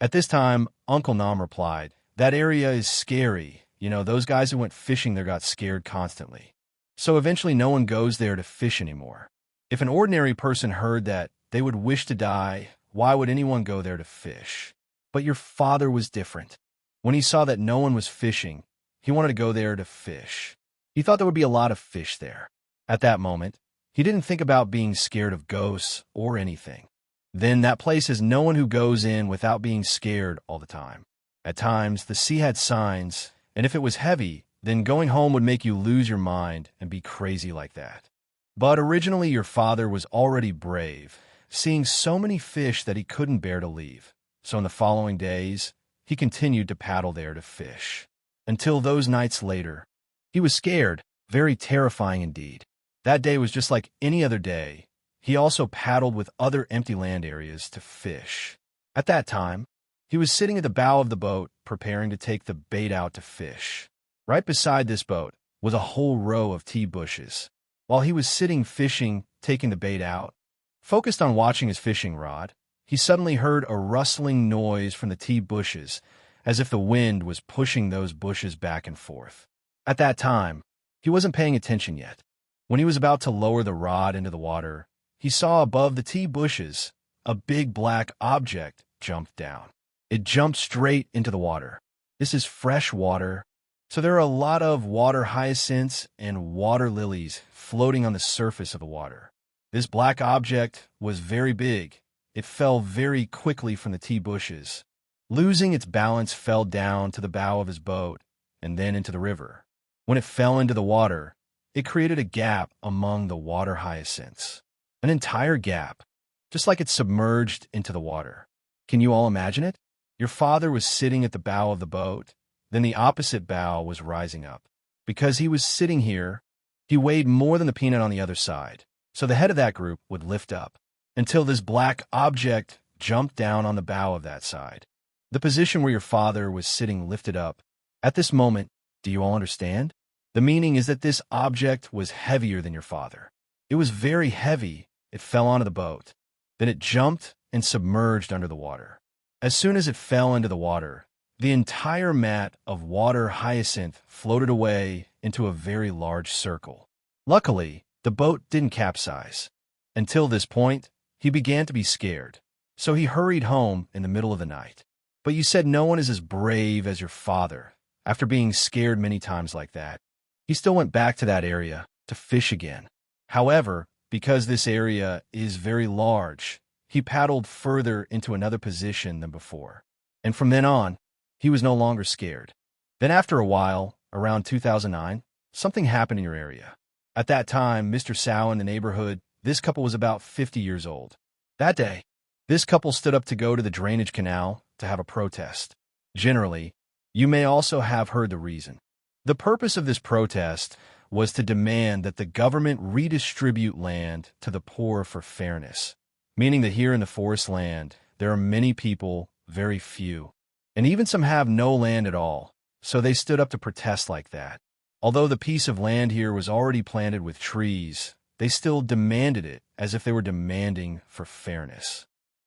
At this time, Uncle Nam replied, that area is scary. You know, those guys who went fishing there got scared constantly. So eventually no one goes there to fish anymore. If an ordinary person heard that, they would wish to die. Why would anyone go there to fish? But your father was different. When he saw that no one was fishing, he wanted to go there to fish. He thought there would be a lot of fish there. At that moment, he didn't think about being scared of ghosts or anything. Then that place has no one who goes in without being scared all the time. At times, the sea had signs, and if it was heavy, then going home would make you lose your mind and be crazy like that. But originally your father was already brave, seeing so many fish that he couldn't bear to leave. So in the following days, he continued to paddle there to fish. Until those nights later, he was scared, very terrifying indeed. That day was just like any other day. He also paddled with other empty land areas to fish. At that time, he was sitting at the bow of the boat, preparing to take the bait out to fish. Right beside this boat was a whole row of tea bushes. While he was sitting fishing, taking the bait out, focused on watching his fishing rod, he suddenly heard a rustling noise from the tea bushes, as if the wind was pushing those bushes back and forth. At that time, he wasn't paying attention yet. When he was about to lower the rod into the water, he saw above the tea bushes a big black object jump down. It jumped straight into the water. This is fresh water, so there are a lot of water hyacinths and water lilies floating on the surface of the water. This black object was very big. It fell very quickly from the tea bushes. Losing its balance, fell down to the bow of his boat and then into the river. When it fell into the water, it created a gap among the water hyacinths. An entire gap, just like it submerged into the water. Can you all imagine it? Your father was sitting at the bow of the boat, then the opposite bow was rising up. Because he was sitting here, he weighed more than the peanut on the other side, so the head of that group would lift up until this black object jumped down on the bow of that side. The position where your father was sitting lifted up. At this moment, do you all understand? The meaning is that this object was heavier than your father. It was very heavy. It fell onto the boat. Then it jumped and submerged under the water. As soon as it fell into the water, the entire mat of water hyacinth floated away into a very large circle. Luckily, the boat didn't capsize. Until this point, he began to be scared, so he hurried home in the middle of the night. But you said no one is as brave as your father. After being scared many times like that, he still went back to that area to fish again. However, because this area is very large, he paddled further into another position than before. And from then on, he was no longer scared. Then after a while, around 2009, something happened in your area. At that time, Mr. Sow in the neighborhood, this couple was about 50 years old. That day, this couple stood up to go to the drainage canal to have a protest. Generally, you may also have heard the reason. The purpose of this protest was to demand that the government redistribute land to the poor for fairness, meaning that here in the forest land, there are many people, very few, and even some have no land at all, so they stood up to protest like that. Although the piece of land here was already planted with trees, they still demanded it as if they were demanding for fairness.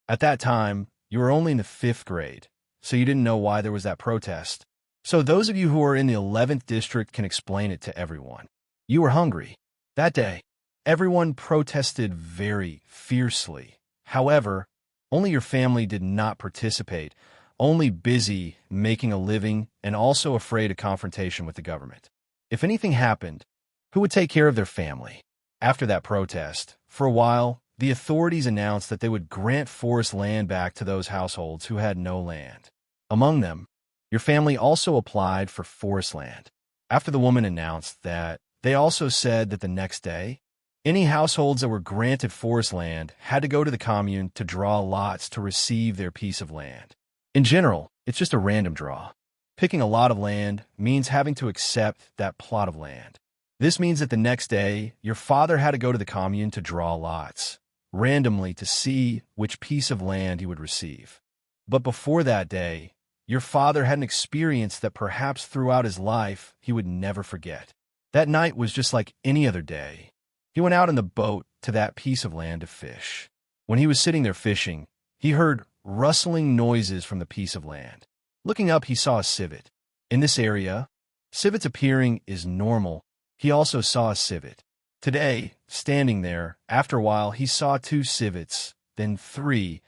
At that time, you were only in the 5th grade, so you didn't know why there was that protest. So those of you who are in the 11th district can explain it to everyone. You were hungry. That day, everyone protested very fiercely. However, only your family did not participate, only busy making a living and also afraid of confrontation with the government. If anything happened, who would take care of their family? After that protest, for a while, the authorities announced that they would grant forest land back to those households who had no land. Among them, your family also applied for forest land. After the woman announced that, they also said that the next day, any households that were granted forest land had to go to the commune to draw lots to receive their piece of land. In general, it's just a random draw. Picking a lot of land means having to accept that plot of land. This means that the next day, your father had to go to the commune to draw lots, randomly to see which piece of land he would receive. But before that day, your father had an experience that perhaps throughout his life he would never forget. That night was just like any other day. He went out in the boat to that piece of land to fish. When he was sitting there fishing, he heard rustling noises from the piece of land. Looking up, he saw a civet. In this area, civets appearing is normal. He also saw a civet. Today, standing there, after a while, he saw 2 civets, then 3,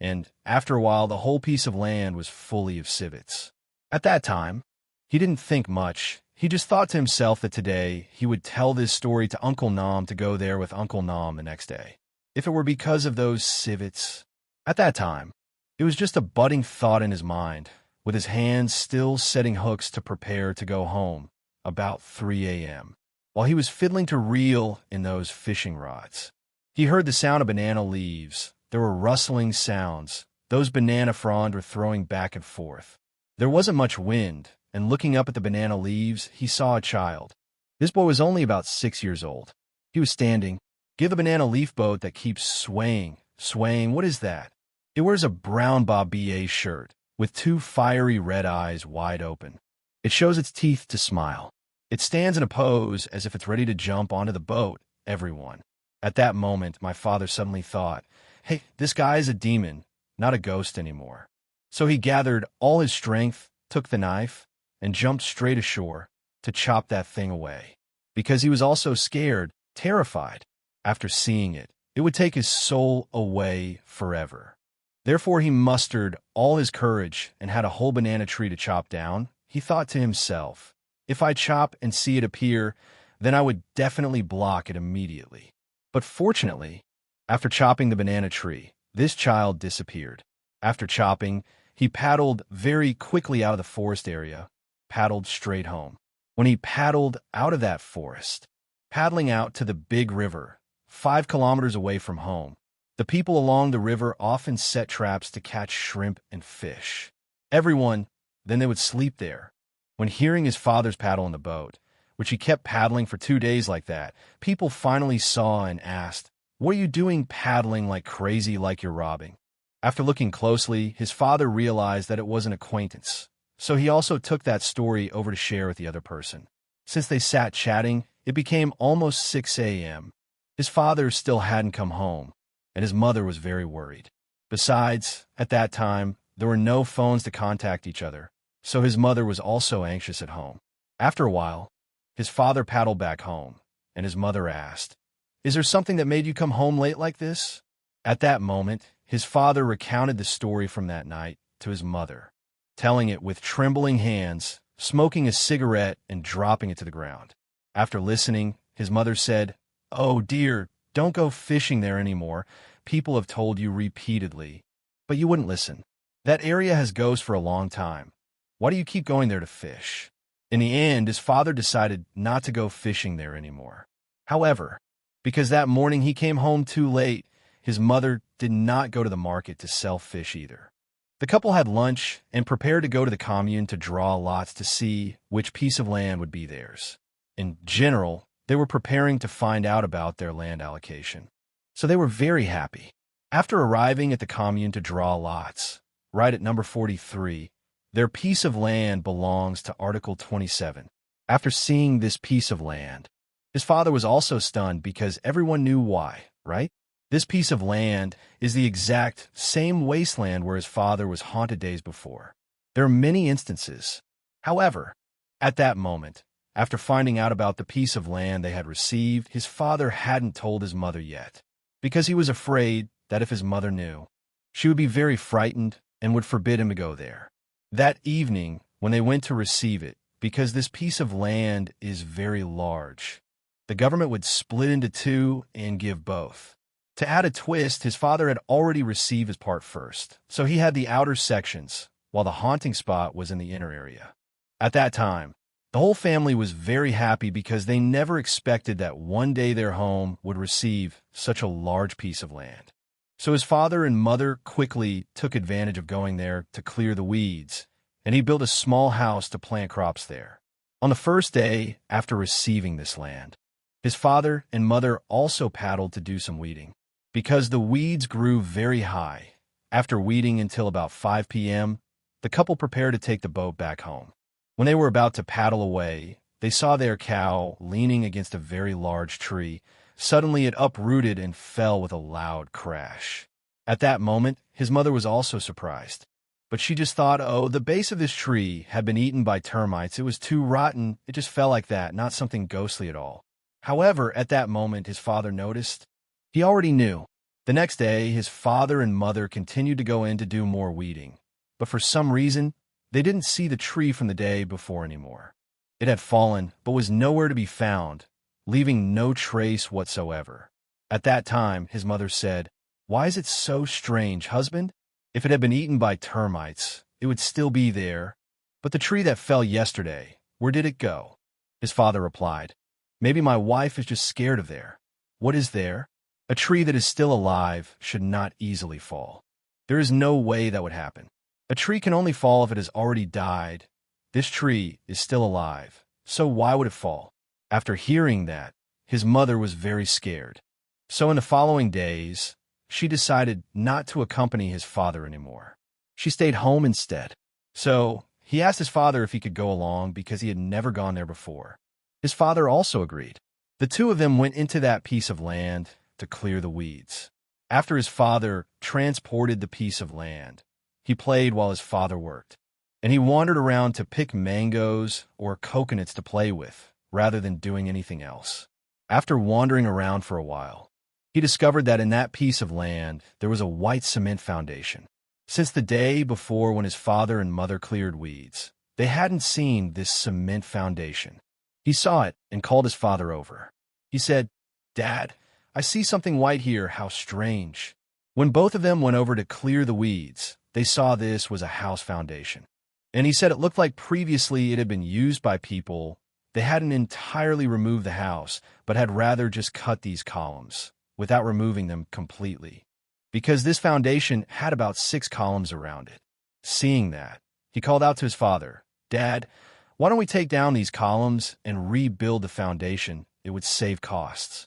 and after a while, the whole piece of land was fully of civets. At that time, he didn't think much. He just thought to himself that today he would tell this story to Uncle Nom to go there with Uncle Nom the next day. If it were because of those civets. At that time, it was just a budding thought in his mind, with his hands still setting hooks to prepare to go home, about 3 a.m. While he was fiddling to reel in those fishing rods, he heard the sound of banana leaves. There were rustling sounds. Those banana fronds were throwing back and forth. There wasn't much wind, and looking up at the banana leaves, he saw a child. This boy was only about 6 years old. He was standing. Give the banana leaf boat that keeps swaying. Swaying, what is that? It wears a brown Bob-BA shirt with 2 fiery red eyes wide open. It shows its teeth to smile. It stands in a pose as if it's ready to jump onto the boat, everyone. At that moment, my father suddenly thought, hey, this guy is a demon, not a ghost anymore. So he gathered all his strength, took the knife, and jumped straight ashore to chop that thing away. Because he was also scared, terrified. After seeing it, it would take his soul away forever. Therefore he mustered all his courage and had a whole banana tree to chop down. He thought to himself, if I chop and see it appear, then I would definitely block it immediately. But fortunately, after chopping the banana tree, this child disappeared. After chopping, he paddled very quickly out of the forest area, paddled straight home. When he paddled out of that forest, paddling out to the big river, 5 kilometers away from home. The people along the river often set traps to catch shrimp and fish. Then they would sleep there. When hearing his father's paddle in the boat, which he kept paddling for 2 days like that, people finally saw and asked, "What are you doing paddling like crazy like you're robbing?" After looking closely, his father realized that it was an acquaintance. So he also took that story over to share with the other person. Since they sat chatting, it became almost 6 a.m. His father still hadn't come home, and his mother was very worried. Besides, at that time, there were no phones to contact each other, so his mother was also anxious at home. After a while, his father paddled back home, and his mother asked, "Is there something that made you come home late like this?" At that moment, his father recounted the story from that night to his mother, telling it with trembling hands, smoking a cigarette and dropping it to the ground. After listening, his mother said, "Oh dear, don't go fishing there anymore. People have told you repeatedly, but you wouldn't listen. That area has ghosts for a long time. Why do you keep going there to fish?" In the end, his father decided not to go fishing there anymore. However, because that morning he came home too late, his mother did not go to the market to sell fish either. The couple had lunch and prepared to go to the commune to draw lots to see which piece of land would be theirs. In general, they were preparing to find out about their land allocation. So they were very happy. After arriving at the commune to draw lots, right at number 43, their piece of land belongs to Article 27. After seeing this piece of land, his father was also stunned because everyone knew why, right? This piece of land is the exact same wasteland where his father was haunted days before. There are many instances. However, at that moment, after finding out about the piece of land they had received, his father hadn't told his mother yet, because he was afraid that if his mother knew, she would be very frightened and would forbid him to go there. That evening, when they went to receive it, because this piece of land is very large, the government would split into two and give both. To add a twist, his father had already received his part first, so he had the outer sections, while the haunting spot was in the inner area. At that time, the whole family was very happy because they never expected that one day their home would receive such a large piece of land. So his father and mother quickly took advantage of going there to clear the weeds, and he built a small house to plant crops there. On the first day after receiving this land, his father and mother also paddled to do some weeding. Because the weeds grew very high, after weeding until about 5 p.m., the couple prepared to take the boat back home. When they were about to paddle away, they saw their cow leaning against a very large tree. Suddenly it uprooted and fell with a loud crash. At that moment, his mother was also surprised. But she just thought, oh, the base of this tree had been eaten by termites. It was too rotten. It just fell like that, not something ghostly at all. However, at that moment, his father noticed. He already knew. The next day, his father and mother continued to go in to do more weeding. But for some reason, they didn't see the tree from the day before anymore. It had fallen, but was nowhere to be found, leaving no trace whatsoever. At that time, his mother said, "Why is it so strange, husband? If it had been eaten by termites, it would still be there. But the tree that fell yesterday, where did it go?" His father replied, "Maybe my wife is just scared of there." "What is there? A tree that is still alive should not easily fall. There is no way that would happen. A tree can only fall if it has already died. This tree is still alive, so why would it fall?" After hearing that, his mother was very scared. So in the following days, she decided not to accompany his father anymore. She stayed home instead. So he asked his father if he could go along because he had never gone there before. His father also agreed. The two of them went into that piece of land to clear the weeds. After his father transported the piece of land, he played while his father worked, and he wandered around to pick mangoes or coconuts to play with, rather than doing anything else. After wandering around for a while, he discovered that in that piece of land there was a white cement foundation. Since the day before when his father and mother cleared weeds, they hadn't seen this cement foundation. He saw it and called his father over. He said, "Dad, I see something white here, how strange." When both of them went over to clear the weeds, they saw this was a house foundation. And he said it looked like previously it had been used by people. They hadn't entirely removed the house, but had rather just cut these columns. without removing them completely, because this foundation had about 6 columns around it. Seeing that, he called out to his father, "Dad, why don't we take down these columns and rebuild the foundation? It would save costs."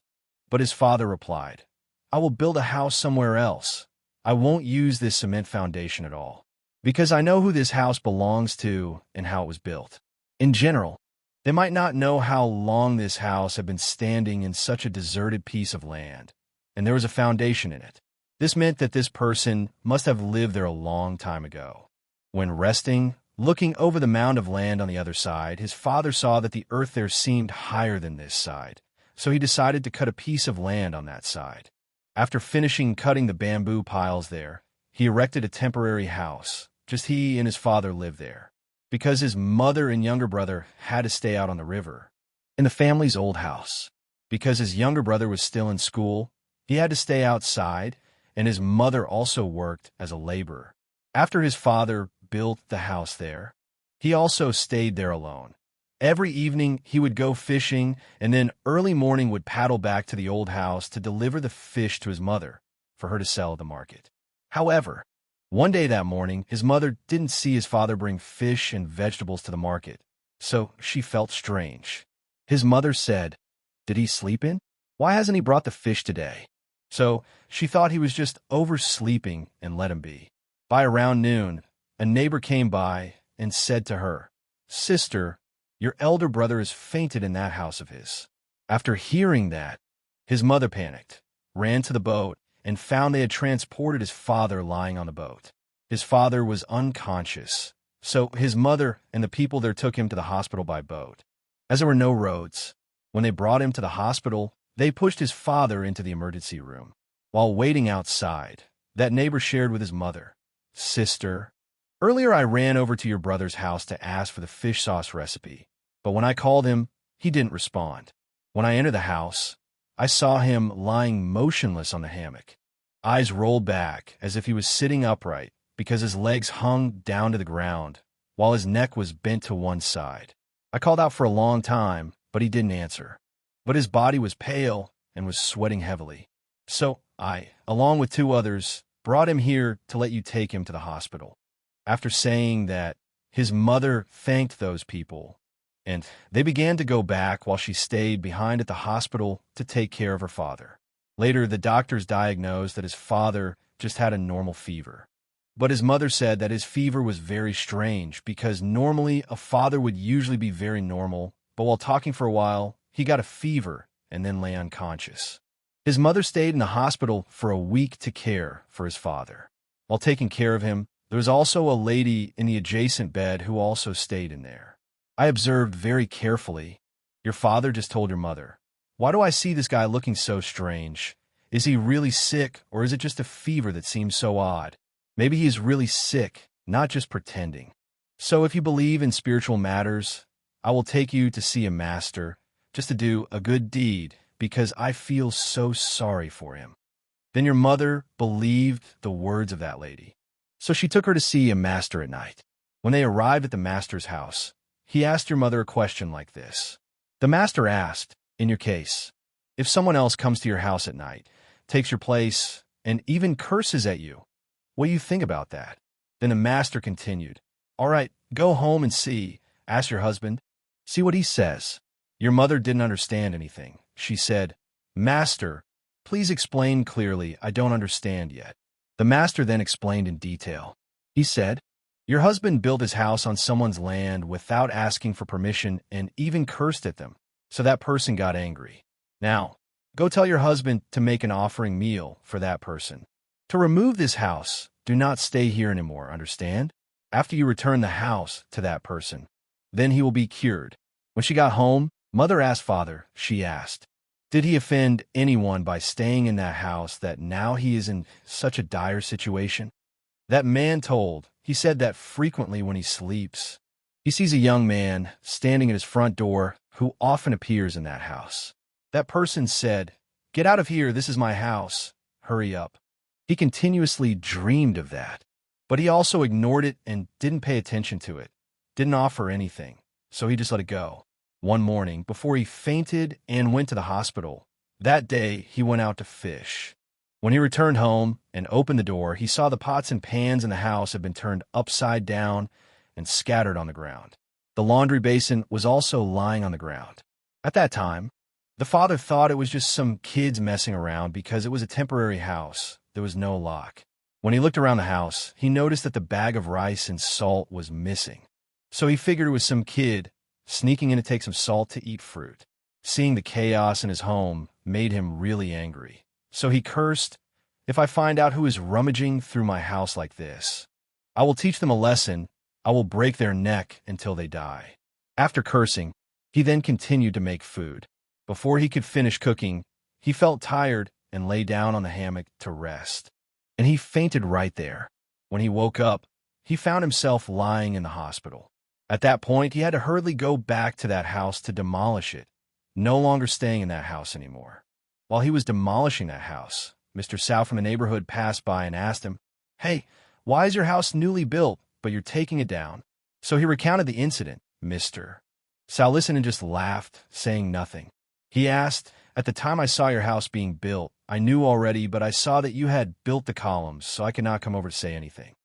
But his father replied, "I will build a house somewhere else. I won't use this cement foundation at all, because I know who this house belongs to and how it was built." In general, they might not know how long this house had been standing in such a deserted piece of land, and there was a foundation in it. This meant that this person must have lived there a long time ago. When resting, looking over the mound of land on the other side, his father saw that the earth there seemed higher than this side, so he decided to cut a piece of land on that side. After finishing cutting the bamboo piles there, he erected a temporary house. Just he and his father lived there, because his mother and younger brother had to stay out on the river. In the family's old house, because his younger brother was still in school, he had to stay outside, and his mother also worked as a laborer. After his father built the house there, he also stayed there alone. Every evening he would go fishing, and then early morning would paddle back to the old house to deliver the fish to his mother for her to sell at the market. However, one day that morning, his mother didn't see his father bring fish and vegetables to the market, so she felt strange. His mother said, "Did he sleep in? Why hasn't he brought the fish today?" So she thought he was just oversleeping and let him be. By around noon, a neighbor came by and said to her, "Sister, your elder brother has fainted in that house of his." After hearing that, his mother panicked, ran to the boat, and found they had transported his father lying on the boat. His father was unconscious, so his mother and the people there took him to the hospital by boat. As there were no roads, when they brought him to the hospital, they pushed his father into the emergency room. While waiting outside, that neighbor shared with his mother, "Sister, earlier I ran over to your brother's house to ask for the fish sauce recipe, but when I called him, he didn't respond. When I entered the house, I saw him lying motionless on the hammock, eyes rolled back as if he was sitting upright because his legs hung down to the ground, while his neck was bent to one side. I called out for a long time, but he didn't answer. But his body was pale and was sweating heavily. So I, along with 2 others, brought him here to let you take him to the hospital." After saying that, his mother thanked those people, and they began to go back while she stayed behind at the hospital to take care of her father. Later, the doctors diagnosed that his father just had a normal fever. But his mother said that his fever was very strange because normally a father would usually be very normal, but while talking for a while, he got a fever and then lay unconscious. His mother stayed in the hospital for a week to care for his father. While taking care of him, there was also a lady in the adjacent bed who also stayed in there. I observed very carefully. "Your father just told your mother, 'Why do I see this guy looking so strange? Is he really sick, or is it just a fever that seems so odd? Maybe he is really sick, not just pretending.' So if you believe in spiritual matters, I will take you to see a master, just to do a good deed, because I feel so sorry for him." Then your mother believed the words of that lady. So she took her to see a master at night. When they arrived at the master's house, he asked your mother a question like this. The master asked, "In your case, if someone else comes to your house at night, takes your place, and even curses at you, what do you think about that?" Then the master continued, "All right, go home and see. Ask your husband. See what he says." Your mother didn't understand anything. She said, "Master, please explain clearly. I don't understand yet." The master then explained in detail. He said, "Your husband built his house on someone's land without asking for permission and even cursed at them, so that person got angry. Now, go tell your husband to make an offering meal for that person. To remove this house, do not stay here anymore, understand? After you return the house to that person, then he will be cured." When she got home, mother asked father, she asked, "Did he offend anyone by staying in that house that now he is in such a dire situation?" That man told, he said that frequently when he sleeps, he sees a young man standing at his front door who often appears in that house. That person said, "Get out of here, this is my house. Hurry up." He continuously dreamed of that, but he also ignored it and didn't pay attention to it, didn't offer anything, so he just let it go. One morning, before he fainted and went to the hospital, That day, he went out to fish. When he returned home and opened the door, he saw the pots and pans in the house had been turned upside down and scattered on the ground. The laundry basin was also lying on the ground. At that time, the father thought it was just some kids messing around because it was a temporary house. There was no lock. When he looked around the house, he noticed that the bag of rice and salt was missing. So he figured it was some kid sneaking in to take some salt to eat fruit. Seeing the chaos in his home made him really angry. So he cursed, "If I find out who is rummaging through my house like this, I will teach them a lesson. I will break their neck until they die." After cursing, he then continued to make food. Before he could finish cooking, he felt tired and lay down on the hammock to rest. And he fainted right there. When he woke up, he found himself lying in the hospital. At that point, he had to hurriedly go back to that house to demolish it, no longer staying in that house anymore. While he was demolishing that house, Mr. Sow from the neighborhood passed by and asked him, "Hey, why is your house newly built, but you're taking it down?" So he recounted the incident. Mr. Sow listened and just laughed, saying nothing. He asked, "At the time I saw your house being built, I knew already, but I saw that you had built the columns, so I could not come over to say anything."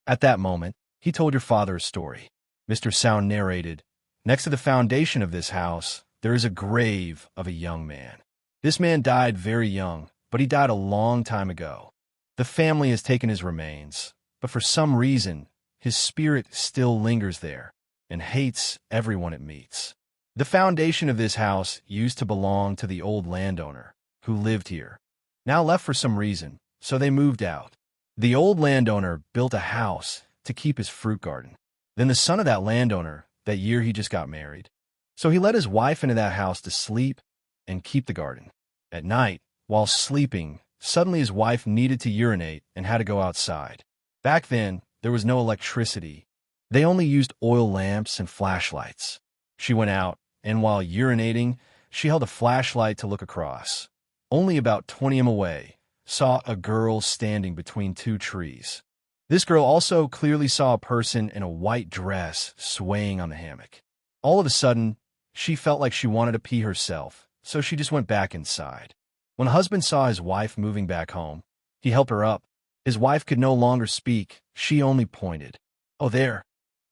At that moment, he told your father a story. Mr. Sow narrated, "Next to the foundation of this house, there is a grave of a young man. This man died very young, but he died a long time ago. The family has taken his remains, but for some reason, his spirit still lingers there and hates everyone it meets. The foundation of this house used to belong to the old landowner who lived here, now left for some reason, so they moved out. The old landowner built a house to keep his fruit garden. Then the son of that landowner, that year he just got married. So he let his wife into that house to sleep and keep the garden. At night, while sleeping, suddenly his wife needed to urinate and had to go outside. Back then, there was no electricity. They only used oil lamps and flashlights. She went out, and while urinating, she held a flashlight to look across. Only about 20 m away, saw a girl standing between two trees. This girl also clearly saw a person in a white dress swaying on the hammock. All of a sudden, she felt like she wanted to pee herself, so she just went back inside. When the husband saw his wife moving back home, he helped her up. His wife could no longer speak. She only pointed. "Oh, there."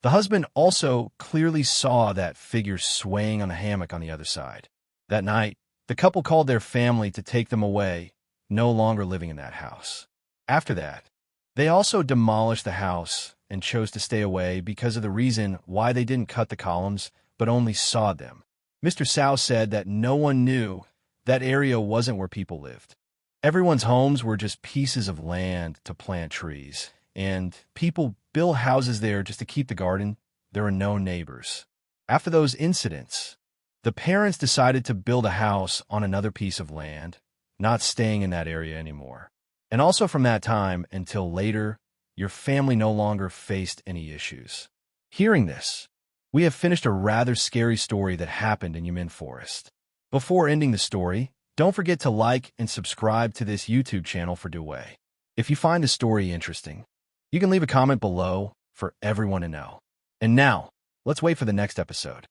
The husband also clearly saw that figure swaying on the hammock on the other side. That night, the couple called their family to take them away, no longer living in that house. After that, they also demolished the house and chose to stay away because of the reason why they didn't cut the columns, but only sawed them. Mr. Sow said that no one knew that area wasn't where people lived. Everyone's homes were just pieces of land to plant trees, and people built houses there just to keep the garden. There were no neighbors. After those incidents, the parents decided to build a house on another piece of land, not staying in that area anymore. And also from that time until later, your family no longer faced any issues. Hearing this, we have finished a rather scary story that happened in Yemen Forest. Before ending the story, don't forget to like and subscribe to this YouTube channel for Duway. If you find the story interesting, you can leave a comment below for everyone to know. And now, let's wait for the next episode.